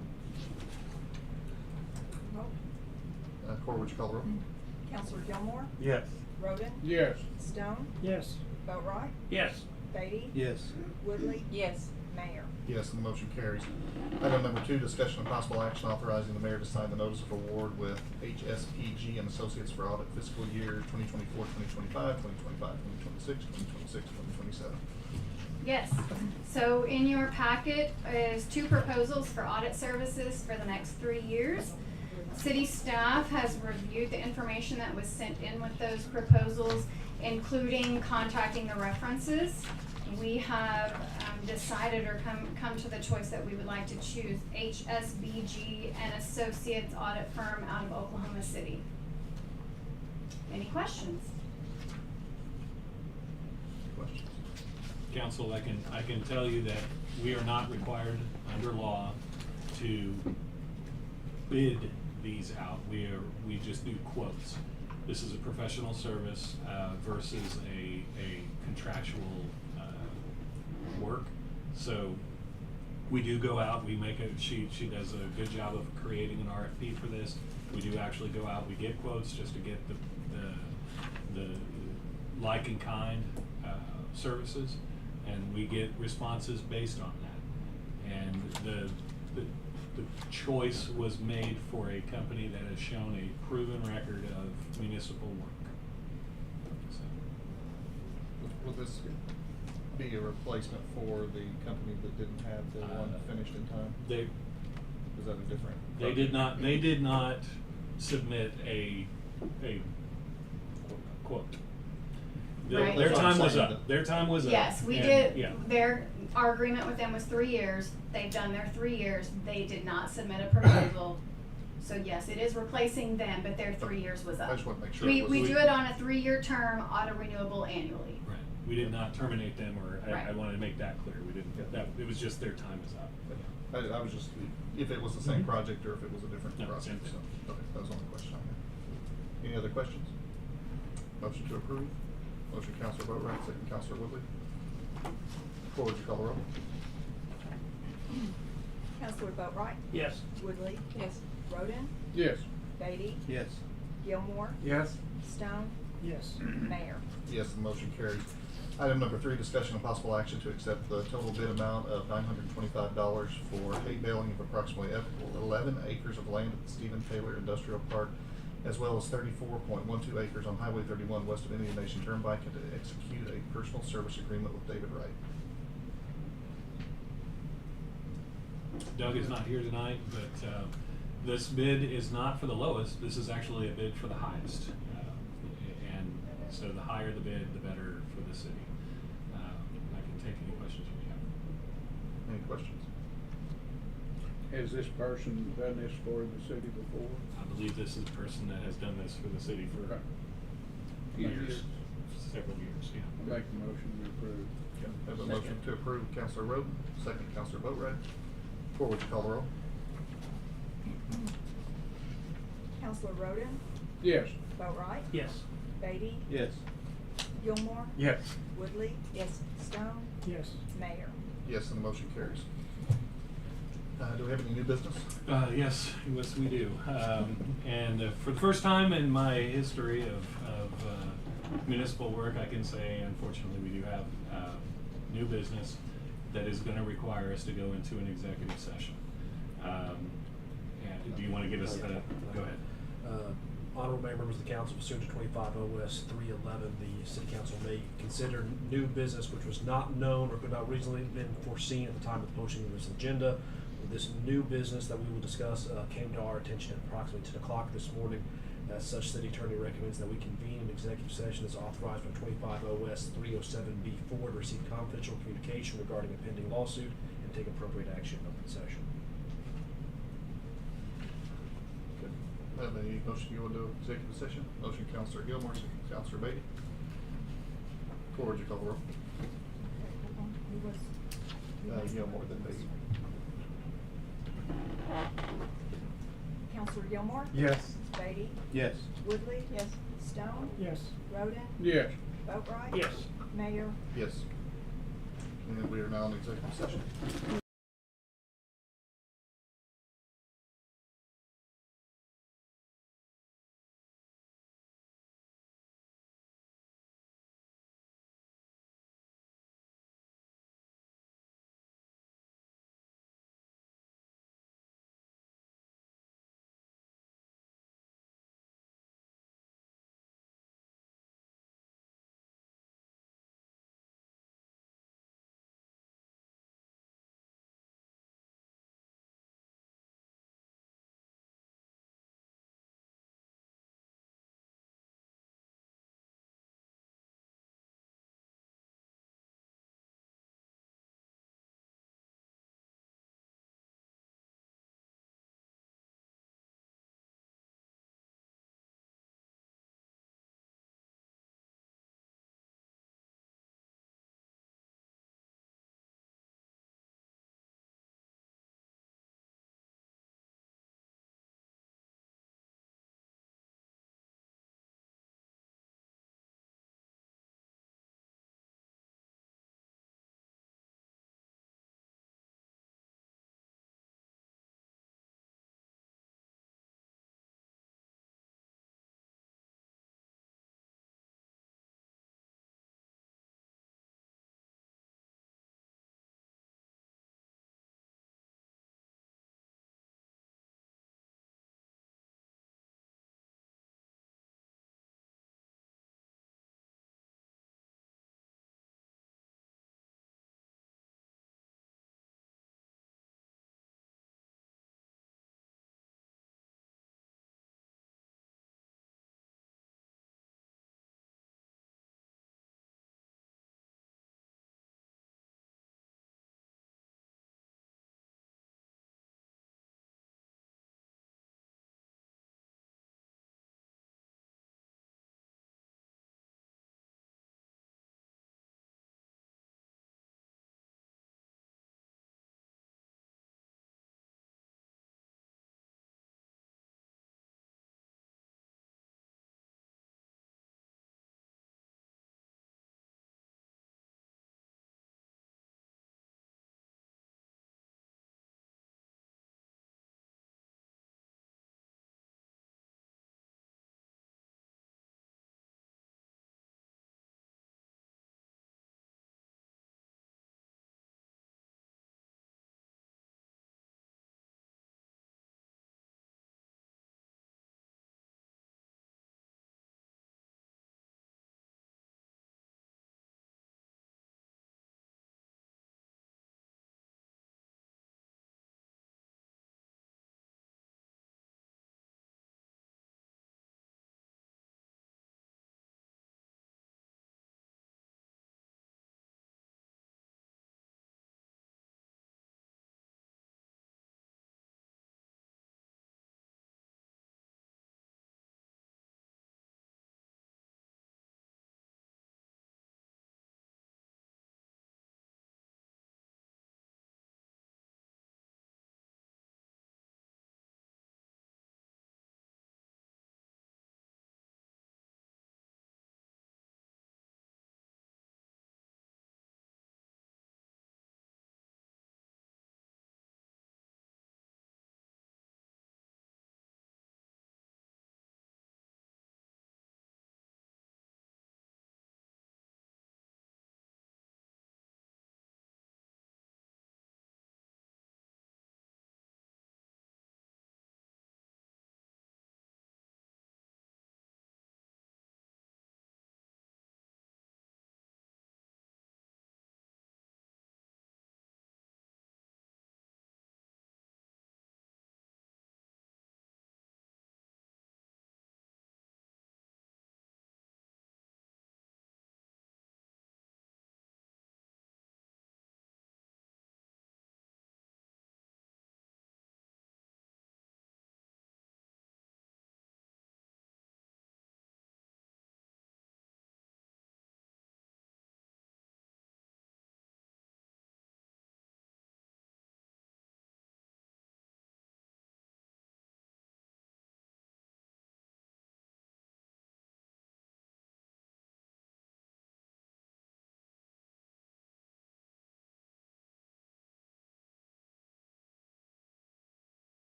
Cora, would you call the roll? Councilor Gilmore? Yes. Roden? Yes. Stone? Yes. Boatright? Yes. Beatty? Yes. Woodley? Yes. Mayor. Yes, and the motion carries. Item number 2, discussion and possible action authorizing the mayor to sign the notice of award with HSPG and Associates for audit fiscal year 2024, 2025, 2025, 2026, 2026, 2027. Yes, so in your packet is 2 proposals for audit services for the next 3 years. City staff has reviewed the information that was sent in with those proposals, including contacting the references. We have decided or come to the choice that we would like to choose HSBG and Associates audit firm out of Oklahoma City. Any questions? Questions? Council, I can tell you that we are not required under law to bid these out. We just do quotes. This is a professional service versus a contractual work. So we do go out, we make she does a good job of creating an RFP for this. We do actually go out, we get quotes just to get the like and kind services, and we get responses based on that. And the choice was made for a company that has shown a proven record of municipal work. So. Will this be a replacement for the company that didn't have the one finished in time? Is that a different? They did not submit a quote. Right. Their time was up. Their time was up. Yes, we And, did. yeah. Our agreement with them was 3 years. They've done their 3 years. They did not submit a proposal. So yes, it is replacing them, but their 3 years was up. I just want to make sure. We do it on a 3-year term, auto renewable annually. Right. We did not terminate them, or I Right. wanted to make that clear. We didn't. That it was just their time is up. I was just, if it was the same project or if it was a different No, project. same thing. So, okay, that was the only question I had. Any other questions? Motion to approve. Motion, Counselor Boatright, second, Counselor Woodley. Would you call the roll? Counselor Boatright? Yes. Woodley? Yes. Roden? Yes. Beatty? Yes. Gilmore? Yes. Stone? Yes. Mayor. Yes, the motion carries. Item number 3, discussion and possible action to accept the total bid amount of $925 for hay baling of approximately 11 acres of land at the Stephen Taylor Industrial Park, as well as 34.12 acres on Highway 31 west of Indian Nation Turnpike, and to execute a personal service agreement with David Wright. Doug is not here tonight, but this bid is not for the lowest. This is actually a bid for the highest. And so the higher the bid, the better for the city. I can take any questions you have. Any questions? Has this person done this for the city before? I believe this is a person that has done this for the city for Right. years, several years, yeah. I make the motion to approve. Okay, I have a motion to approve, Counselor Roden, second, Counselor Boatright. Would you call the roll? Counselor Roden? Yes. Boatright? Yes. Beatty? Yes. Gilmore? Yes. Woodley? Yes. Stone? Yes. Mayor. Yes, and the motion carries. Do we have any new business? Yes, we do. And for the first time in my history of municipal work, I can say, unfortunately, we do have new business that is going to require us to go into an executive session. And do you want to give us that? Go ahead. Honorable Mayor, members of the council, pursuant to 25 OS 311, the city council may consider new business which was not known or could not reasonably been foreseen at the time of posting of this agenda. This new business that we will discuss came to our attention at approximately 10 o'clock this morning. As such, city attorney recommends that we convene an executive session as authorized by 25 OS 307B4 to receive confidential communication regarding a pending lawsuit and take appropriate action in open session. Have any motion you want to do executive session? Motion, Counselor Gilmore, second, Counselor Beatty. Would you call the roll? Hold on. Who was? Gilmore, then Beatty. Counselor Gilmore? Yes. Beatty? Yes. Woodley? Yes. Stone? Yes. Roden? Yes. Boatright? Yes. Mayor? Yes. And we are now in executive session.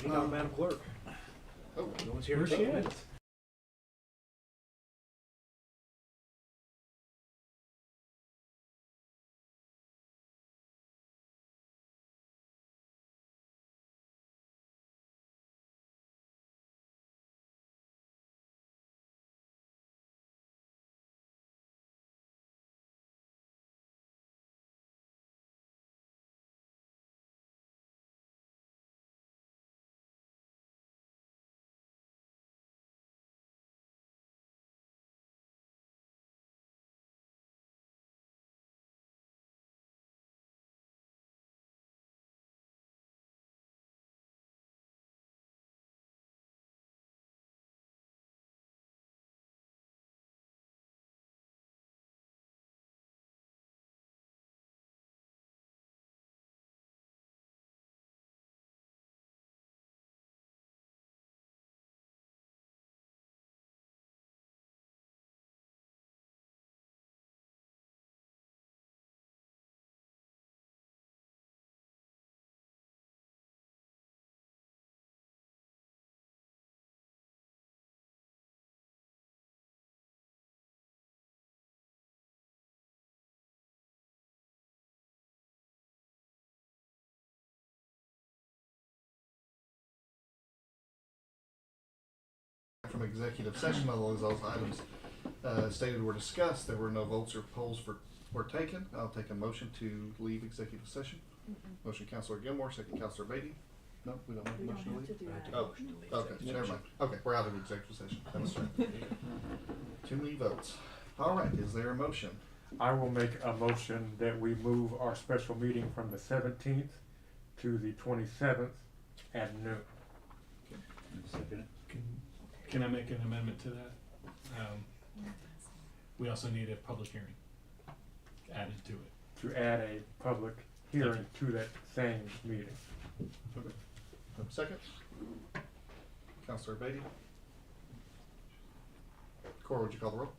We got Madam Clerk. Oh, No one's here to Where's take she the at? minutes. From executive session, all those items stated were discussed. There were no votes or polls were taken. I'll take a motion to leave executive session. Motion, Councilor Gilmore, second, Councilor Beatty. No, we don't have a motion to leave? Oh, okay, never mind. Okay, we're out of executive session. That was right. Too many votes. All right, is there a motion? I will make a motion that we move our special meeting from the 17th to the 27th at noon. Second. Can I make an amendment to that? We also need a public hearing added to it. To add a public hearing to that same meeting. Okay. Second? Councilor Beatty? Cora, would you call the roll?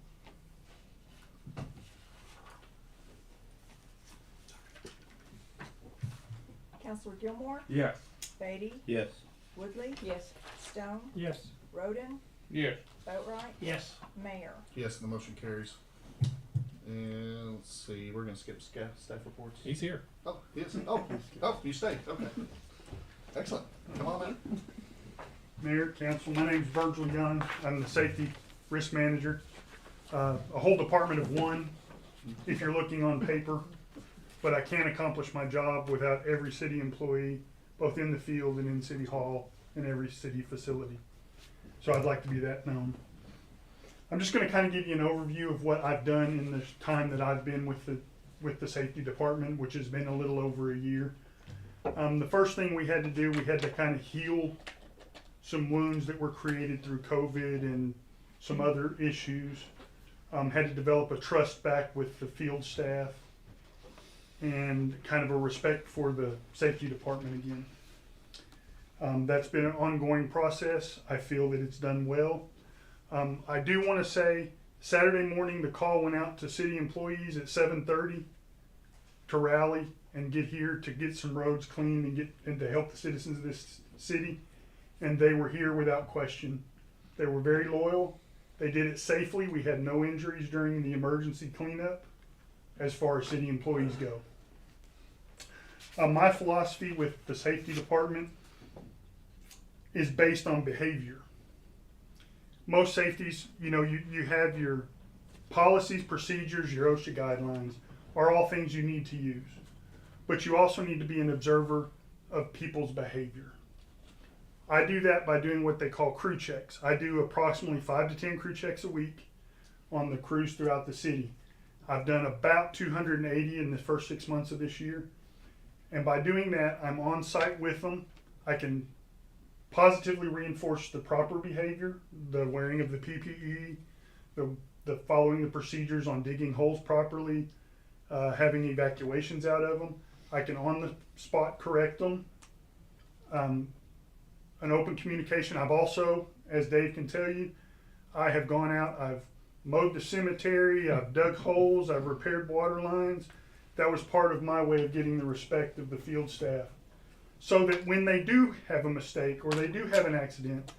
Counselor Gilmore, Yes. Beatty, Yes. Woodley, Yes. Stone, Yes. Roden, Yes. Boatright, Yes. Mayor. Yes, the motion carries. And let's see, we're gonna skip staff reports. He's here. Oh, he is. Oh, you stayed. Okay. Excellent. Come on in. Mayor, council, my name's Virgil Young. I'm the safety risk manager. A whole department of one, if you're looking on paper, but I can't accomplish my job without every city employee, both in the field and in City Hall and every city facility. So I'd like to be that known. I'm just gonna kind of give you an overview of what I've done in the time that I've been with the safety department, which has been a little over a year. The first thing we had to do, we had to kind of heal some wounds that were created through COVID and some other issues. Had to develop a trust back with the field staff and kind of a respect for the safety department again. That's been an ongoing process. I feel that it's done well. I do want to say Saturday morning the call went out to city employees at 7:30 to rally and get here to get some roads clean and to help the citizens of this city. And they were here without question. They were very loyal. They did it safely. We had no injuries during the emergency cleanup as far as city employees go. My philosophy with the safety department is based on behavior. Most safeties, you have your policies, procedures, your OSHA guidelines are all things you need to use. But you also need to be an observer of people's behavior. I do that by doing what they call crew checks. I do approximately 5 to 10 crew checks a week on the crews throughout the city. I've done about 280 in the first 6 months of this year. And by doing that, I'm on site with them. I can positively reinforce the proper behavior, the wearing of the PPE, the following the procedures on digging holes properly, having evacuations out of them. I can on the spot correct them. An open communication. I've also, as Dave can tell you, I have gone out, I've mowed the cemetery, I've dug holes, I've repaired water lines. That was part of my way of getting the respect of the field staff. so that when they do have a mistake or they do have an accident,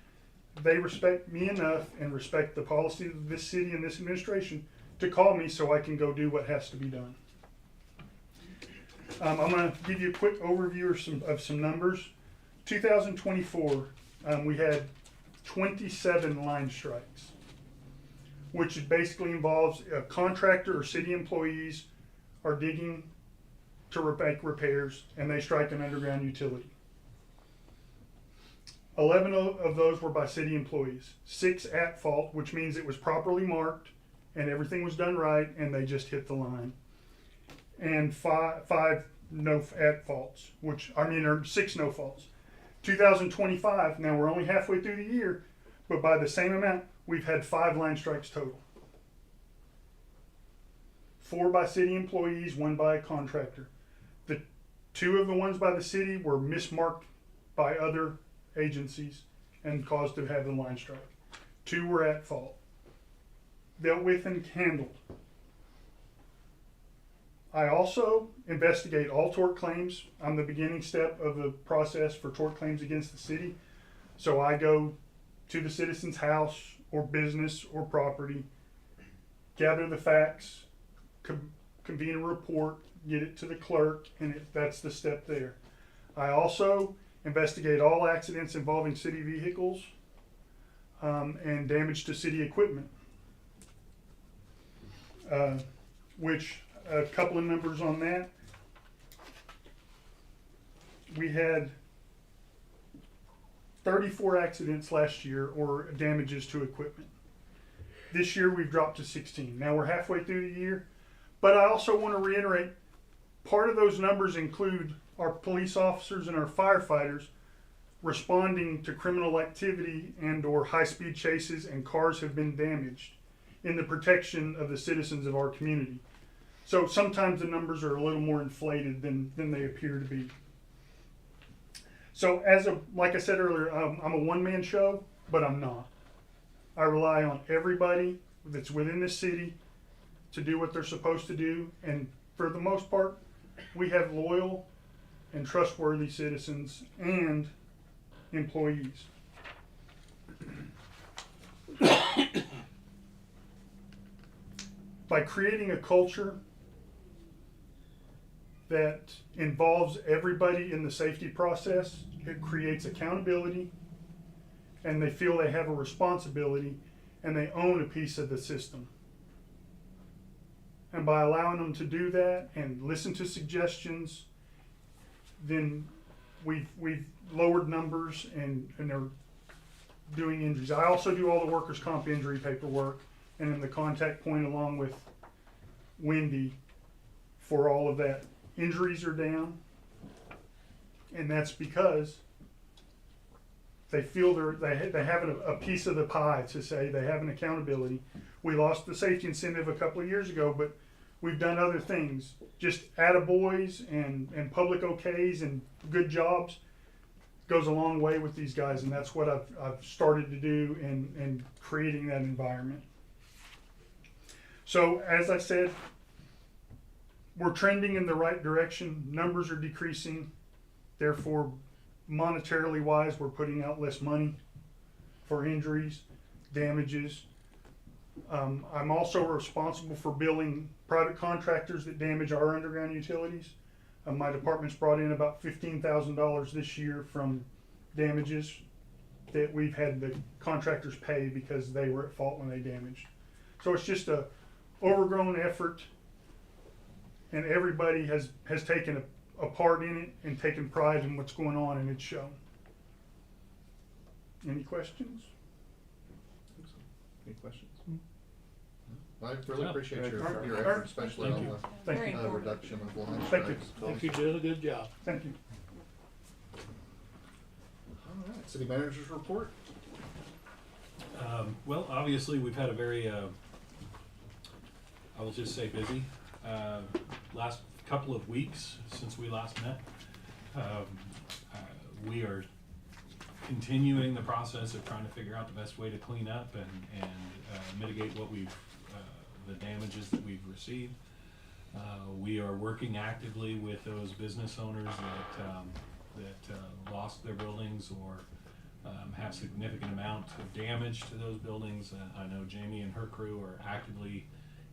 they respect me enough and respect the policy of this city and this administration to call me so I can go do what has to be done. I'm going to give you a quick overview of some numbers. 2024, we had 27 line strikes, which basically involves a contractor or city employees are digging to make repairs and they strike an underground utility. 11 of those were by city employees, 6 at fault, which means it was properly marked and everything was done right and they just hit the line. And 5 no at faults, or 6 no faults. 2025, now we're only halfway through the year, but by the same amount, we've had 5 line strikes total. 4 by city employees, 1 by a contractor. The 2 of the ones by the city were mismarked by other agencies and caused to have the line strike. 2 were at fault. Dealt with and handled. I also investigate all tort claims. I'm the beginning step of the process for tort claims against the city. So I go to the citizen's house or business or property, gather the facts, convene a report, get it to the clerk, and that's the step there. I also investigate all accidents involving city vehicles and damage to city equipment, which a couple of numbers on that. We had 34 accidents last year or damages to equipment. This year we've dropped to 16. Now we're halfway through the year, but I also want to reiterate, part of those numbers include our police officers and our firefighters responding to criminal activity and or high-speed chases and cars have been damaged in the protection of the citizens of our community. So sometimes the numbers are a little more inflated than they appear to be. So like I said earlier, I'm a one-man show, but I'm not. I rely on everybody that's within this city to do what they're supposed to do. And for the most part, we have loyal and trustworthy citizens and employees. By creating a culture that involves everybody in the safety process, it creates accountability, and they feel they have a responsibility and they own a piece of the system. And by allowing them to do that and listen to suggestions, then we've lowered numbers and they're doing injuries. I also do all the workers' comp injury paperwork and am the contact point along with Wendy for all of that. Injuries are down, and that's because they feel they have a piece of the pie to say they have an accountability. We lost the safety incentive a couple of years ago, but we've done other things. Just attaboys and public okays and good jobs goes a long way with these guys, and that's what I've started to do in creating that environment. So as I said, we're trending in the right direction. Numbers are decreasing. Therefore, monetarily wise, we're putting out less money for injuries, damages. I'm also responsible for billing private contractors that damage our underground utilities. My department's brought in about $15,000 this year from damages that we've had the contractors pay because they were at fault when they damaged. So it's just a overgrown effort, and everybody has taken a part in it and taken pride in what's going on, and it's shown. Any questions? Any questions? I really appreciate your Alright. effort, especially Thank on you. Very the informative. reduction of line Thank you. strikes. I think you did a good job. Thank you. All right, city manager's report. Well, obviously, we've had a very, I will just say busy, last couple of weeks since we last met. We are continuing the process of trying to figure out the best way to clean up and mitigate what the damages that we've received. We are working actively with those business owners that lost their buildings or have significant amount of damage to those buildings. I know Jamie and her crew are actively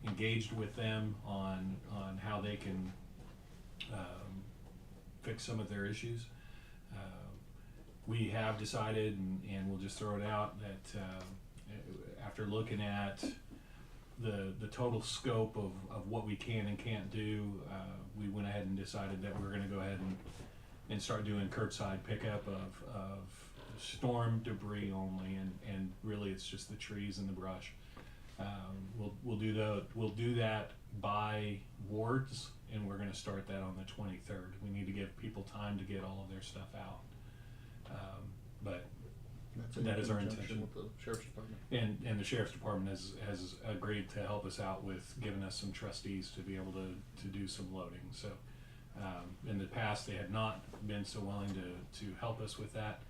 engaged with them on how they can fix some of their issues. We have decided, and we'll just throw it out, that after looking at the total scope of what we can and can't do, we went ahead and decided that we were going to go ahead and start doing curbside pickup of storm debris only, and really it's just the trees and the brush. We'll do that by wards, and we're going to start that on the 23rd. We need to give people time to get all of their stuff out. But that is our intention. With the sheriff's department. And the sheriff's department has agreed to help us out with giving us some trustees to be able to do some loading. So in the past they had not been so willing to help us with that,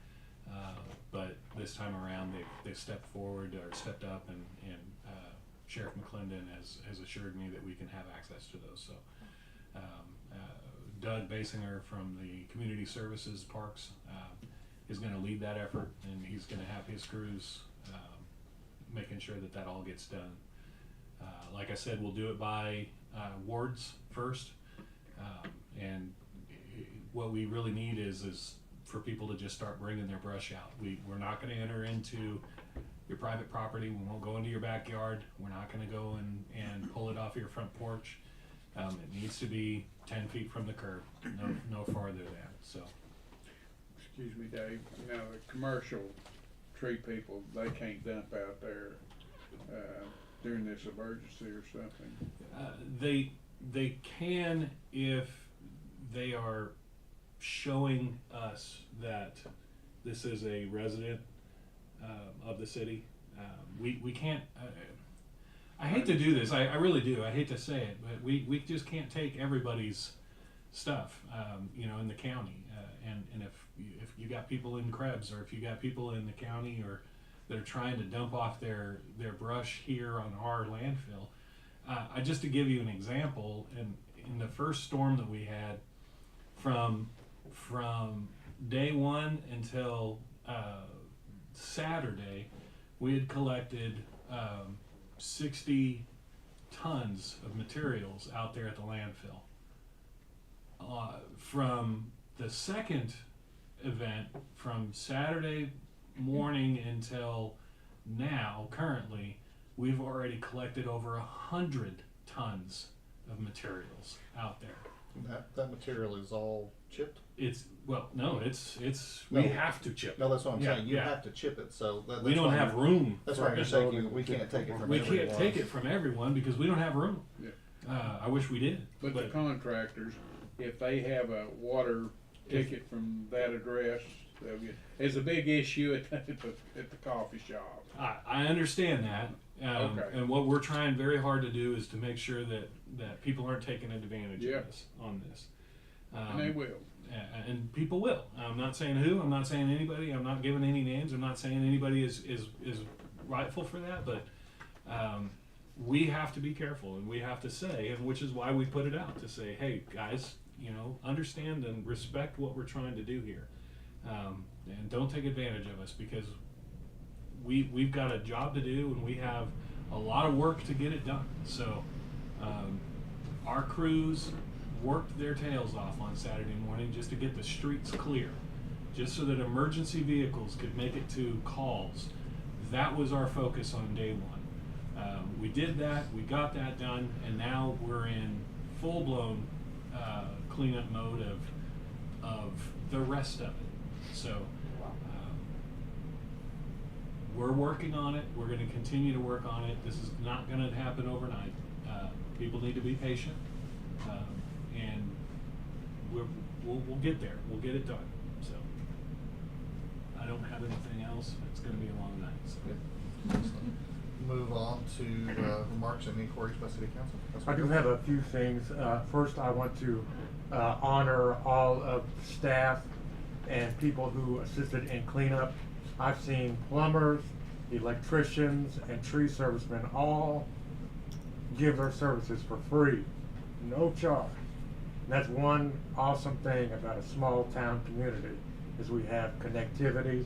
but this time around they've stepped forward or stepped up, and Sheriff McClendon has assured me that we can have access to those. So Doug Basinger from the Community Services Parks is going to lead that effort, and he's going to have his crews making sure that all gets done. Like I said, we'll do it by wards first, and what we really need is for people to just start bringing their brush out. We're not going to enter into your private property. We won't go into your backyard. We're not going to go and pull it off your front porch. It needs to be 10 feet from the curb, no farther than. So. Excuse me, Dave. Now, the commercial tree people, they can't dump out there during this emergency or something? They can if they are showing us that this is a resident of the city. We can't. I hate to do this. I really do. I hate to say it, but we just can't take everybody's stuff, in the county. And if you got people in Krebs, or if you got people in the county, or that are trying to dump off their brush here on our landfill, just to give you an example, in the first storm that we had, from day one until Saturday, we had collected 60 tons of materials out there at the landfill. From the second event, from Saturday morning until now, currently, we've already collected over 100 tons of materials out there. That material is all chipped? No, we have to chip. No, that's what I'm saying. You have to chip it, so we don't have room. That's why you're saying we can't take it from everyone. We can't take it from everyone because we don't have room. Yeah. I wish we did. But the contractors, if they have a water ticket from that address, it's a big issue at the coffee shop. I understand that. Okay. And what we're trying very hard to do is to make sure that people aren't taking advantage of us on this. And they will. And people will. I'm not saying who. I'm not saying anybody. I'm not giving any names. I'm not saying anybody is rightful for that. But we have to be careful, and we have to say, and which is why we put it out to say, hey guys, understand and respect what we're trying to do here, and don't take advantage of us, because we've got a job to do, and we have a lot of work to get it done. So our crews worked their tails off on Saturday morning just to get the streets clear, just so that emergency vehicles could make it to calls. That was our focus on day one. We did that, we got that done, and now we're in full-blown cleanup mode of the rest of it. So we're working on it. We're going to continue to work on it. This is not going to happen overnight. People need to be patient, and we'll get there. We'll get it done. So I don't have anything else. It's going to be a long night. So. Move on to remarks and inquiries by City Council. I do have a few things. First, I want to honor all of the staff and people who assisted in cleanup. I've seen plumbers, electricians, and tree servicemen all give their services for free, no charge. And that's one awesome thing about a small town community, is we have connectivity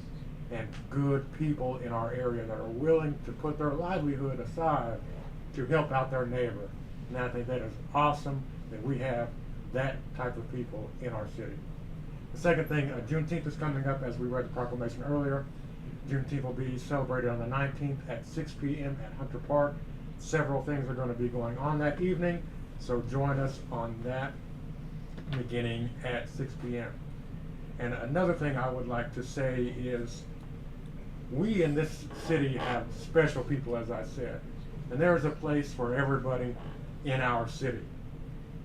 and good people in our area that are willing to put their livelihood aside to help out their neighbor. And I think that is awesome that we have that type of people in our city. The second thing, Juneteenth is coming up, as we read the proclamation earlier. Juneteenth will be celebrated on the 19th at 6 p.m. at Hunter Park. Several things are going to be going on that evening, so join us on that beginning at 6 p.m. And another thing I would like to say is, we in this city have special people, as I said, and there is a place for everybody in our city.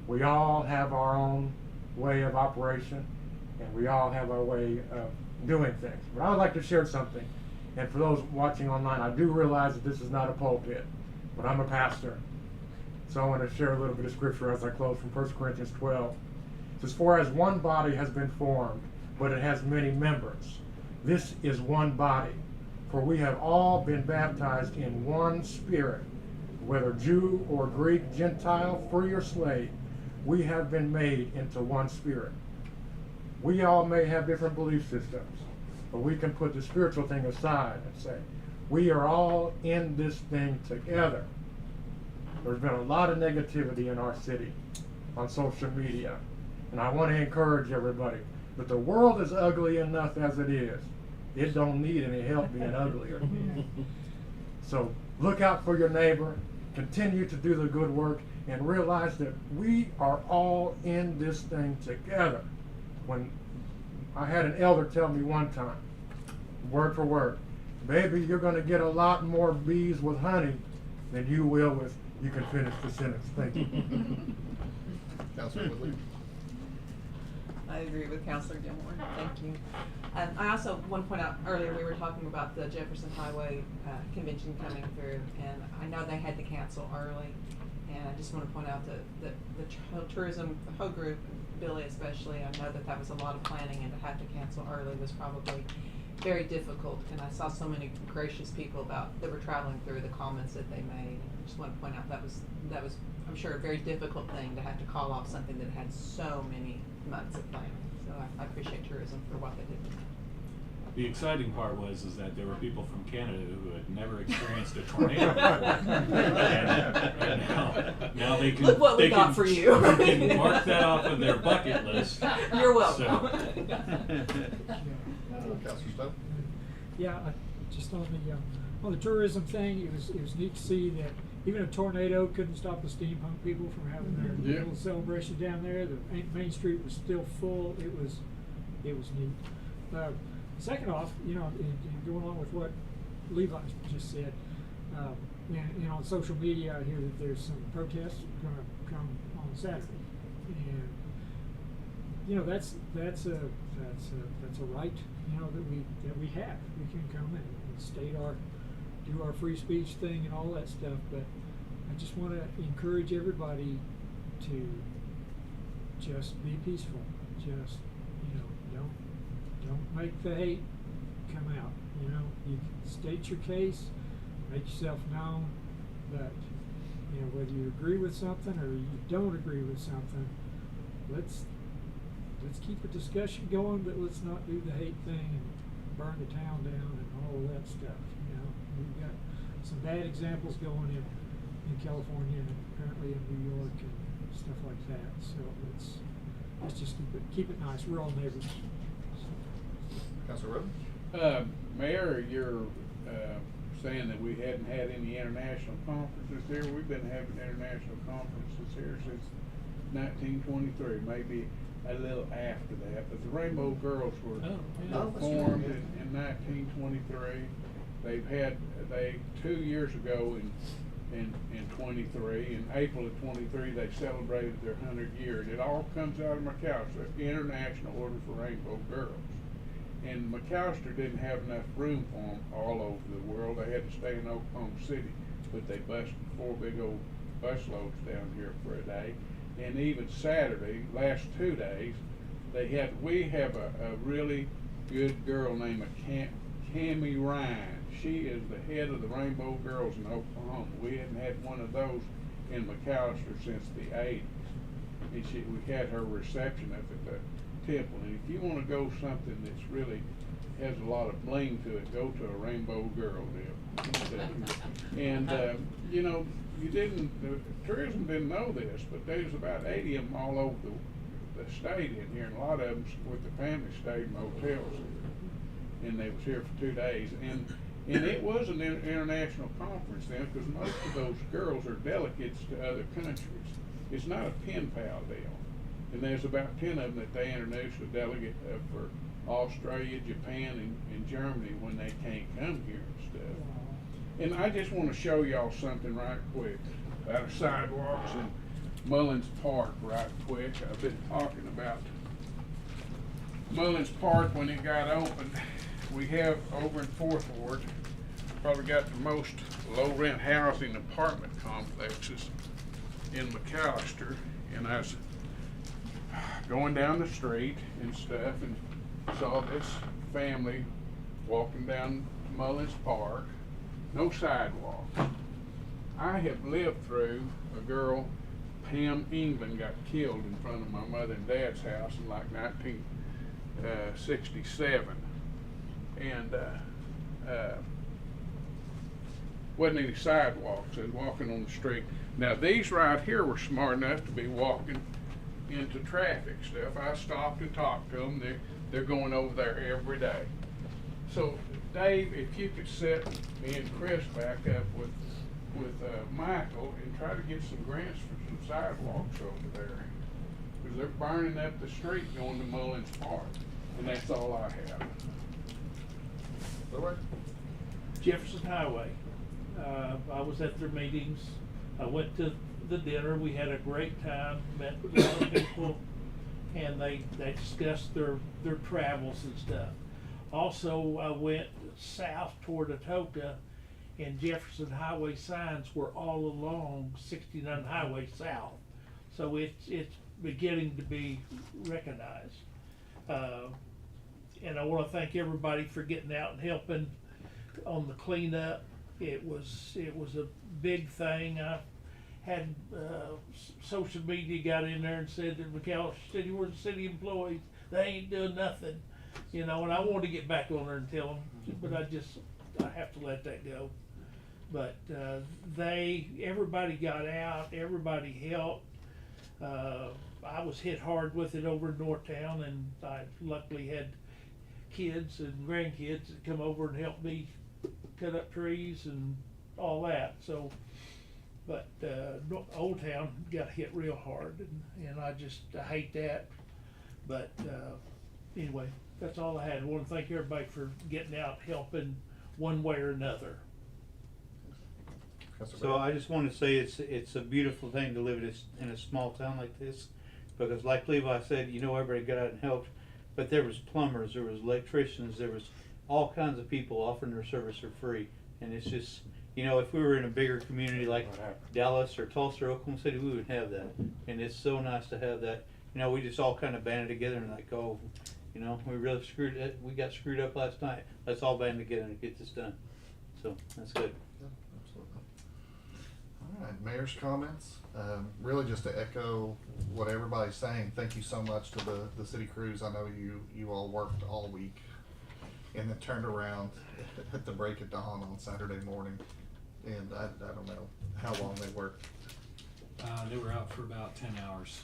We all have our own way of operation, and we all have our way of doing things. But I would like to share something, and for those watching online, I do realize that this is not a pulpit, but I'm a pastor. So I want to share a little bit of scripture as I close from 1 Corinthians 12. It says, "For as one body has been formed, but it has many members, this is one body. For we have all been baptized in one Spirit, whether Jew or Greek, Gentile, free or slave, we have been made into one Spirit." We all may have different belief systems, but we can put the spiritual thing aside and say, we are all in this thing together. There's been a lot of negativity in our city on social media, and I want to encourage everybody, but the world is ugly enough as it is. It don't need any help being uglier. So look out for your neighbor, continue to do the good work, and realize that we are all in this thing together. When I had an elder tell me one time, word for word, "Baby, you're going to get a lot more bees with honey than you will with," you can finish the sentence. Thank you. Councilor Woodley. I agree with Councilor Gilmore. Thank you. I also want to point out, earlier we were talking about the Jefferson Highway convention coming through, and I know they had to cancel early. And I just want to point out that the tourism, the whole group, Billy especially, I know that was a lot of planning, and to have to cancel early was probably very difficult. And I saw so many gracious people that were traveling through, the comments that they made. I just want to point out that was I'm sure a very difficult thing to have to call off something that had so many months of planning. So I appreciate tourism for what they did. The exciting part was that there were people from Canada who had never experienced a tornado, and now they can look what we got for you. They can mark that off of their bucket list. You're welcome. Councilor Stowe. Yeah, just on the tourism thing, it was neat to see that even a tornado couldn't stop the steampunk people from having their little celebration down there. The Main Street was still full. It was neat. Second off, going along with what Levi just said, and on social media, I hear that there's some protests going to come on Saturday, and that's a right that we have. We can come and do our free speech thing and all that stuff, but I just want to encourage everybody to just be peaceful. Just don't make the hate come out. You state your case, make yourself known, but whether you agree with something or you don't agree with something, let's keep a discussion going, but let's not do the hate thing and burn the town down and all of that stuff. We've got some bad examples going in California and apparently in New York and stuff like that. So let's just keep it nice. We're all neighbors. Councilor Rhoden. Mayor, you're saying that we hadn't had any international conferences here. We've been having international conferences here since 1923, maybe a little after that. But the Rainbow Girls were formed in 1923. They 2 years ago in 23, in April of 23, they celebrated their 100th year. And it all comes out of McAlester, International Order for Rainbow Girls. And McAlester didn't have enough room for them all over the world. They had to stay in Oklahoma City, but they busted 4 big old bus loads down here for a day. And even Saturday, last 2 days, we have a really good girl named Cammie Ryan. She is the head of the Rainbow Girls in Oklahoma. We hadn't had one of those in McAlester since the 80s. and we had her reception up at the temple. And if you wanna go something that's really has a lot of bling to it, go to a Rainbow Girl deal. And, you know, tourism didn't know this, but there's about 80 of them all over the state in here, and a lot of them with the family stayed in motels. And they was here for 2 days. And it was an international conference then, because most of those girls are delegates to other countries. It's not a pen pal deal. And there's about 10 of them that they introduced a delegate for Australia, Japan, and Germany when they can't come here and stuff. And I just want to show y'all something right quick about our sidewalks in Mullins Park right quick. I've been talking about Mullins Park when it got opened. We have over in Fourth Ward, probably got the most low rent housing apartment complexes in McAllister. And I was going down the street and stuff and saw this family walking down Mullins Park, no sidewalk. I have lived through a girl, Pam England, got killed in front of my mother and dad's house in like 1967. And wasn't any sidewalks. I was walking on the street. Now these right here were smart enough to be walking into traffic stuff. I stopped and talked to them. They're going over there every day. So Dave, if you could set me and Chris back up with Michael and try to get some grants for some sidewalks over there, because they're burning up the street going to Mullins Park, and that's all I have. Jefferson Highway. I was at their meetings. I went to the dinner. We had a great time, met a lot of people, and they discussed their travels and stuff. Also, I went south toward Atoka, and Jefferson Highway signs were all along 69 Highway South. So it's beginning to be recognized. And I want to thank everybody for getting out and helping on the cleanup. It was a big thing. I had social media got in there and said that McAllister City, we're the city employees, they ain't doing nothing, you know. And I wanted to get back on there and tell them, but I have to let that go. But everybody got out, everybody helped. I was hit hard with it over in Northtown, and I luckily had kids and grandkids that come over and help me cut up trees and all that. So, but Old Town got hit real hard, and I hate that. But anyway, that's all I had. I want to thank everybody for getting out, helping one way or another. So I just want to say it's a beautiful thing to live in a small town like this, because like Levi said, you know, everybody got out and helped, but there was plumbers, there was electricians, there was all kinds of people offering their service for free. And it's just, you know, if we were in a bigger community like Dallas or Tulsa or Oklahoma City, we would have that. And it's so nice to have that. You know, we just all kind of banded together and like, oh, you know, we got screwed up last night. Let's all band together and get this done. So that's good. All right, Mayor's comments. Really just to echo what everybody's saying, thank you so much to the city crews. I know you all worked all week and then turned around at the break of dawn on Saturday morning. And I don't know how long they worked. They were out for about 10 hours.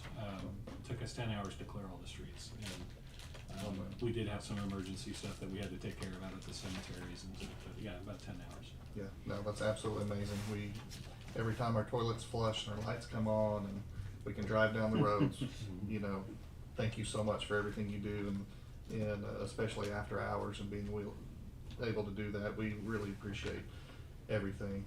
Took us 10 hours to clear all the streets. And we did have some emergency stuff that we had to take care of out at the cemeteries and stuff, but yeah, about 10 hours. Yeah, no, that's absolutely amazing. Every time our toilets flush and our lights come on and we can drive down the roads, you know, thank you so much for everything you do, and especially after hours and being able to do that. We really appreciate everything,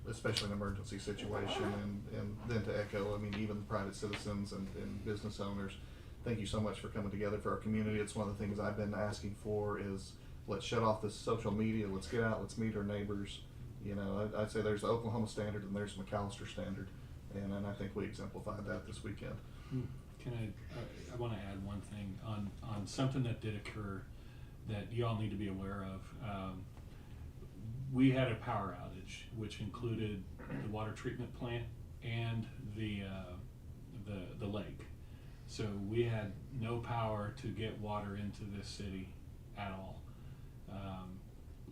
especially in an emergency situation. And then to echo, I mean, even private citizens and business owners, thank you so much for coming together for our community. It's one of the things I've been asking for is let's shut off this social media, let's get out, let's meet our neighbors. You know, I'd say there's the Oklahoma standard and there's the McAllister standard, and I think we exemplified that this weekend. Can I want to add one thing on something that did occur that you all need to be aware of. We had a power outage, which included the water treatment plant and the the lake. So we had no power to get water into this city at all.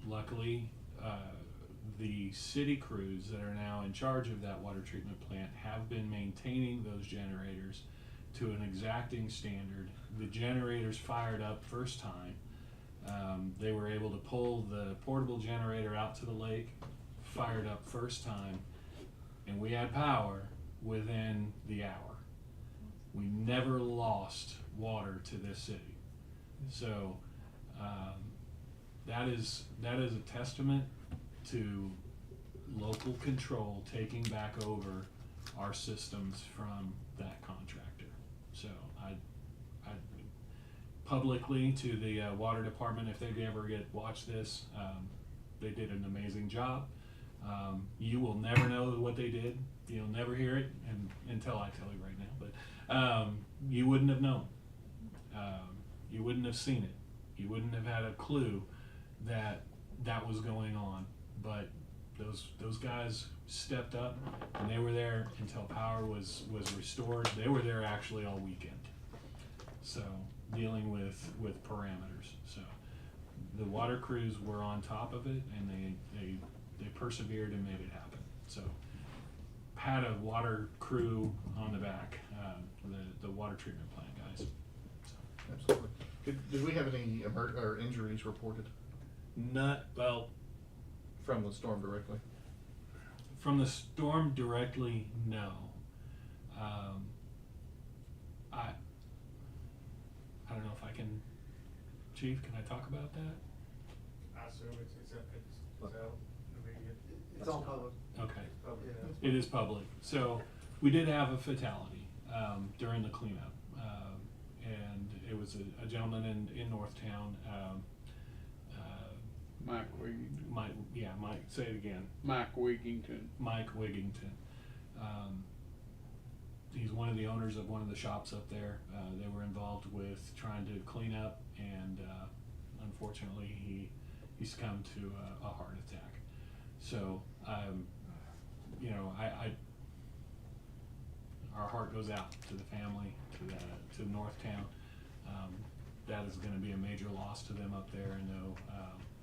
Luckily, the city crews that are now in charge of that water treatment plant have been maintaining those generators to an exacting standard. The generators fired up first time. They were able to pull the portable generator out to the lake, fired up first time, and we had power within the hour. We never lost water to this city. So that is a testament to local control taking back over our systems from that contractor. So I publicly to the water department, if they ever watch this, they did an amazing job. You will never know what they did. You'll never hear it until I tell you right now, but you wouldn't have known. You wouldn't have seen it. You wouldn't have had a clue that was going on. But those guys stepped up, and they were there until power was restored. They were there actually all weekend. So dealing with parameters. So the water crews were on top of it, and they persevered and made it happen. So had a water crew on the back, the water treatment plant guys. So. Absolutely. Did we have any or injuries reported? Well, from the storm directly? From the storm directly, no. I don't know if I can, Chief, can I talk about that? I assume it's out in the media. It's all public. Okay. Yeah. It is public. So we did have a fatality during the cleanup. And it was a gentleman in Northtown. Mike Wigington. Mike, say it again. Mike Wigington. Mike Wigington. He's one of the owners of one of the shops up there. They were involved with trying to clean up, and unfortunately he succumbed to a heart attack. So, our heart goes out to the family, to Northtown. That is going to be a major loss to them up there. I know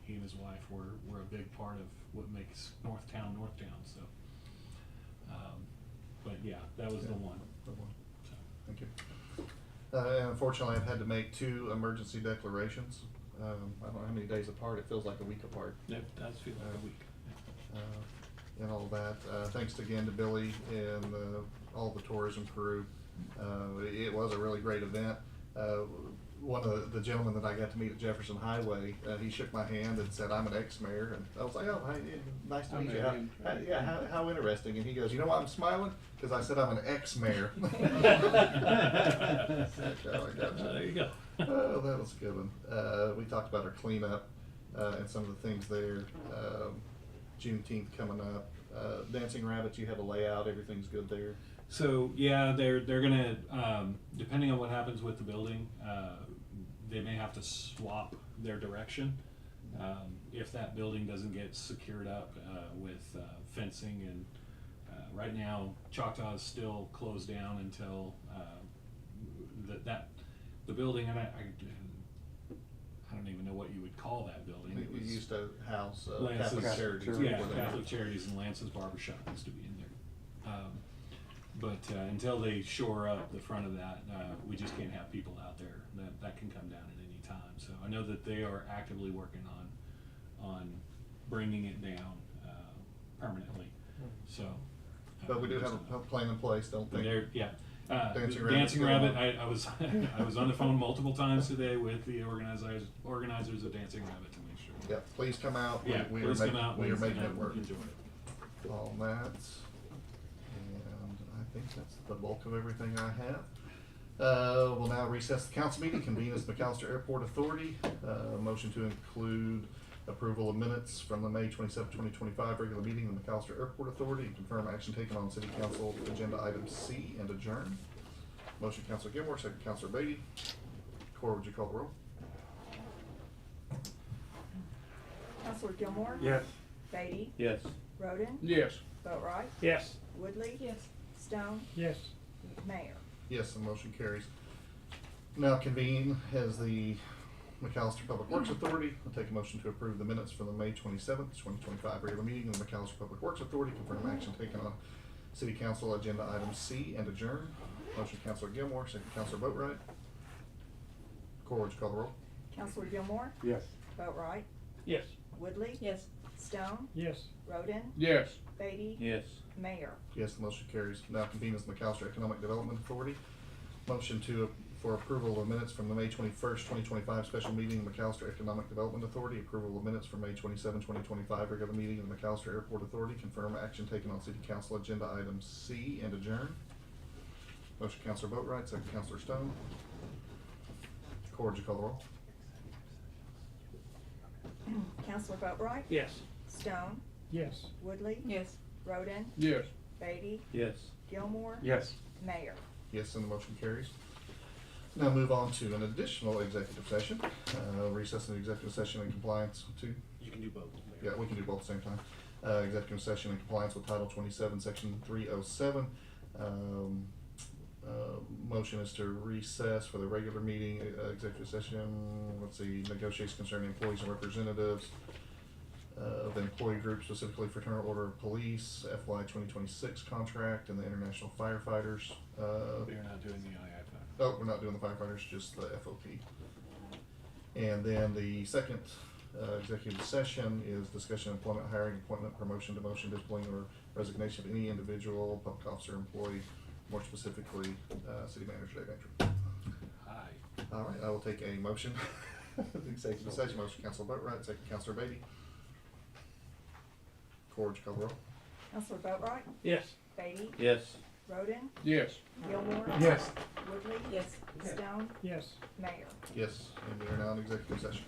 he and his wife were a big part of what makes Northtown. So, but yeah, that was the one. The one. So, thank you. And unfortunately, I've had to make 2 emergency declarations. I don't know how many days apart. It feels like a week apart. Yep, it does feel like a week. And all that. Thanks again to Billy and all the tourism crew. It was a really great event. One of the gentlemen that I got to meet at Jefferson Highway, he shook my hand and said, "I'm an ex-mayor," and I was like, "Oh, hey, nice to meet you. How interesting." And he goes, "You know why I'm smiling? Because I said I'm an ex-mayor." There you go. Oh, that was a good one. We talked about our cleanup and some of the things there. Juneteenth coming up. Dancing Rabbits, you have a layout. Everything's good there. So yeah, they're gonna depending on what happens with the building, they may have to swap their direction if that building doesn't get secured up with fencing. And right now, Choctaw is still closed down until the building. And I don't even know what you would call that building. We used to house Lance's, Catholic Charities. Yeah, Catholic Charities and Lance's Barbershop used to be in there. But until they shore up the front of that, we just can't have people out there. That can come down at any time. So I know that they are actively working on bringing it down permanently. So. But we do have a plan in place, don't think. Yeah. Dancing Rabbit. I was I was on the phone multiple times today with the organizers of Dancing Rabbit to make sure. Yeah, please come out. Yeah, we please come out. We are making it work. Enjoy it. All that, and I think that's the bulk of everything I have. We'll now recess the council meeting, convene as McAllister Airport Authority. Motion to include approval of minutes from the May 27, 2025 regular meeting of the McAllister Airport Authority and confirm action taken on City Council Agenda Item C and adjourn. Motion, Councilor Gilmore, second Councilor Beatty. Cora, would you call the roll? Counselor Gilmore? Yes. Beatty? Yes. Roden? Yes. Boatright? Yes. Woodley? Yes. Stone? Yes. Mayor. Yes, the motion carries. Now convene as the McAllister Public Works Authority. I'll take a motion to approve the minutes for the May 27th, 2025 regular meeting of the McAllister Public Works Authority. Confirm action taken on City Council Agenda Item C and adjourn. Motion, Councilor Gilmore, second Councilor Boatright. Cora, would you call the roll? Counselor Gilmore? Yes. Boatright? Yes. Woodley? Yes. Stone? Yes. Roden? Yes. Beatty? Yes. Mayor. Yes, the motion carries. Now convene as the McAllister Economic Development Authority. Motion for approval of minutes from the May 21st, 2025 special meeting of McAllister Economic Development Authority. Approval of minutes from May 27, 2025 regular meeting of the McAllister Airport Authority. Confirm action taken on City Council Agenda Item C and adjourn. Motion, Councilor Boatright, second Councilor Stone. Cora, would you call the roll? Counselor Boatright? Yes. Stone? Yes. Woodley? Yes. Roden? Yes. Beatty? Yes. Gilmore? Yes. Mayor. Yes, and the motion carries. Now move on to an additional executive session. Recess into executive session in compliance to, You can do both. Mayor. yeah, we can do both at the same time. Executive session in compliance with Title 27, Section 307. Motion is to recess for the regular meeting, executive session, let's see, negotiations concerning employees and representatives of the employee group, specifically Fraternal Order of Police, FY 2026 contract, and the International Firefighters. We're not doing the IIFA. Oh, we're not doing the firefighters, just the FOP. And then the second executive session is discussion of employment, hiring, appointment, promotion, demotion, discipline, or resignation of any individual, public officer, employee, more specifically, City Manager Dave Antrim. Hi. All right, I will take a motion. The executive session, motion, Councilor Boatright, second Councilor Beatty. Cora, would you call the roll? Counselor Boatright? Yes. Beatty? Yes. Roden? Yes. Gilmore? Yes. Woodley? Yes. Stone? Yes. Mayor. Yes, and we are now in executive session.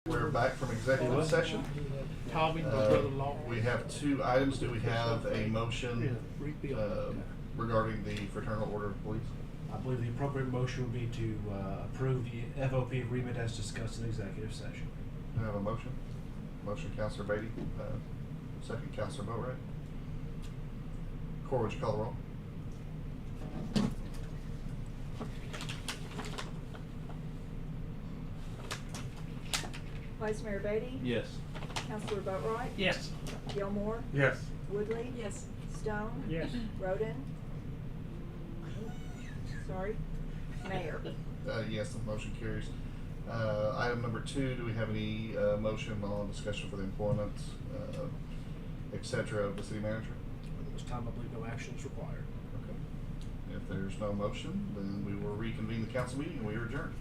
We're back from executive session. Tommy, my brother-in-law. We have two items. Do we have a motion regarding the fraternal order of police? I believe the appropriate motion would be to approve the FOP agreement as discussed in executive session. Do I have a motion? Motion, Counselor Beatty. Second, Counselor Boatright. Cora, would you call the roll? Vice Mayor Beatty? Yes. Counselor Boatright? Yes. Gilmore? Yes. Woodley? Yes. Stone? Yes. Roden? Sorry. Mayor? Yes, the motion carries. Item number 2, do we have any motion on discussion for the employment, et cetera, of the city manager? At this time, I believe no action is required. Okay. If there's no motion, then we will reconvene the council meeting and we are adjourned.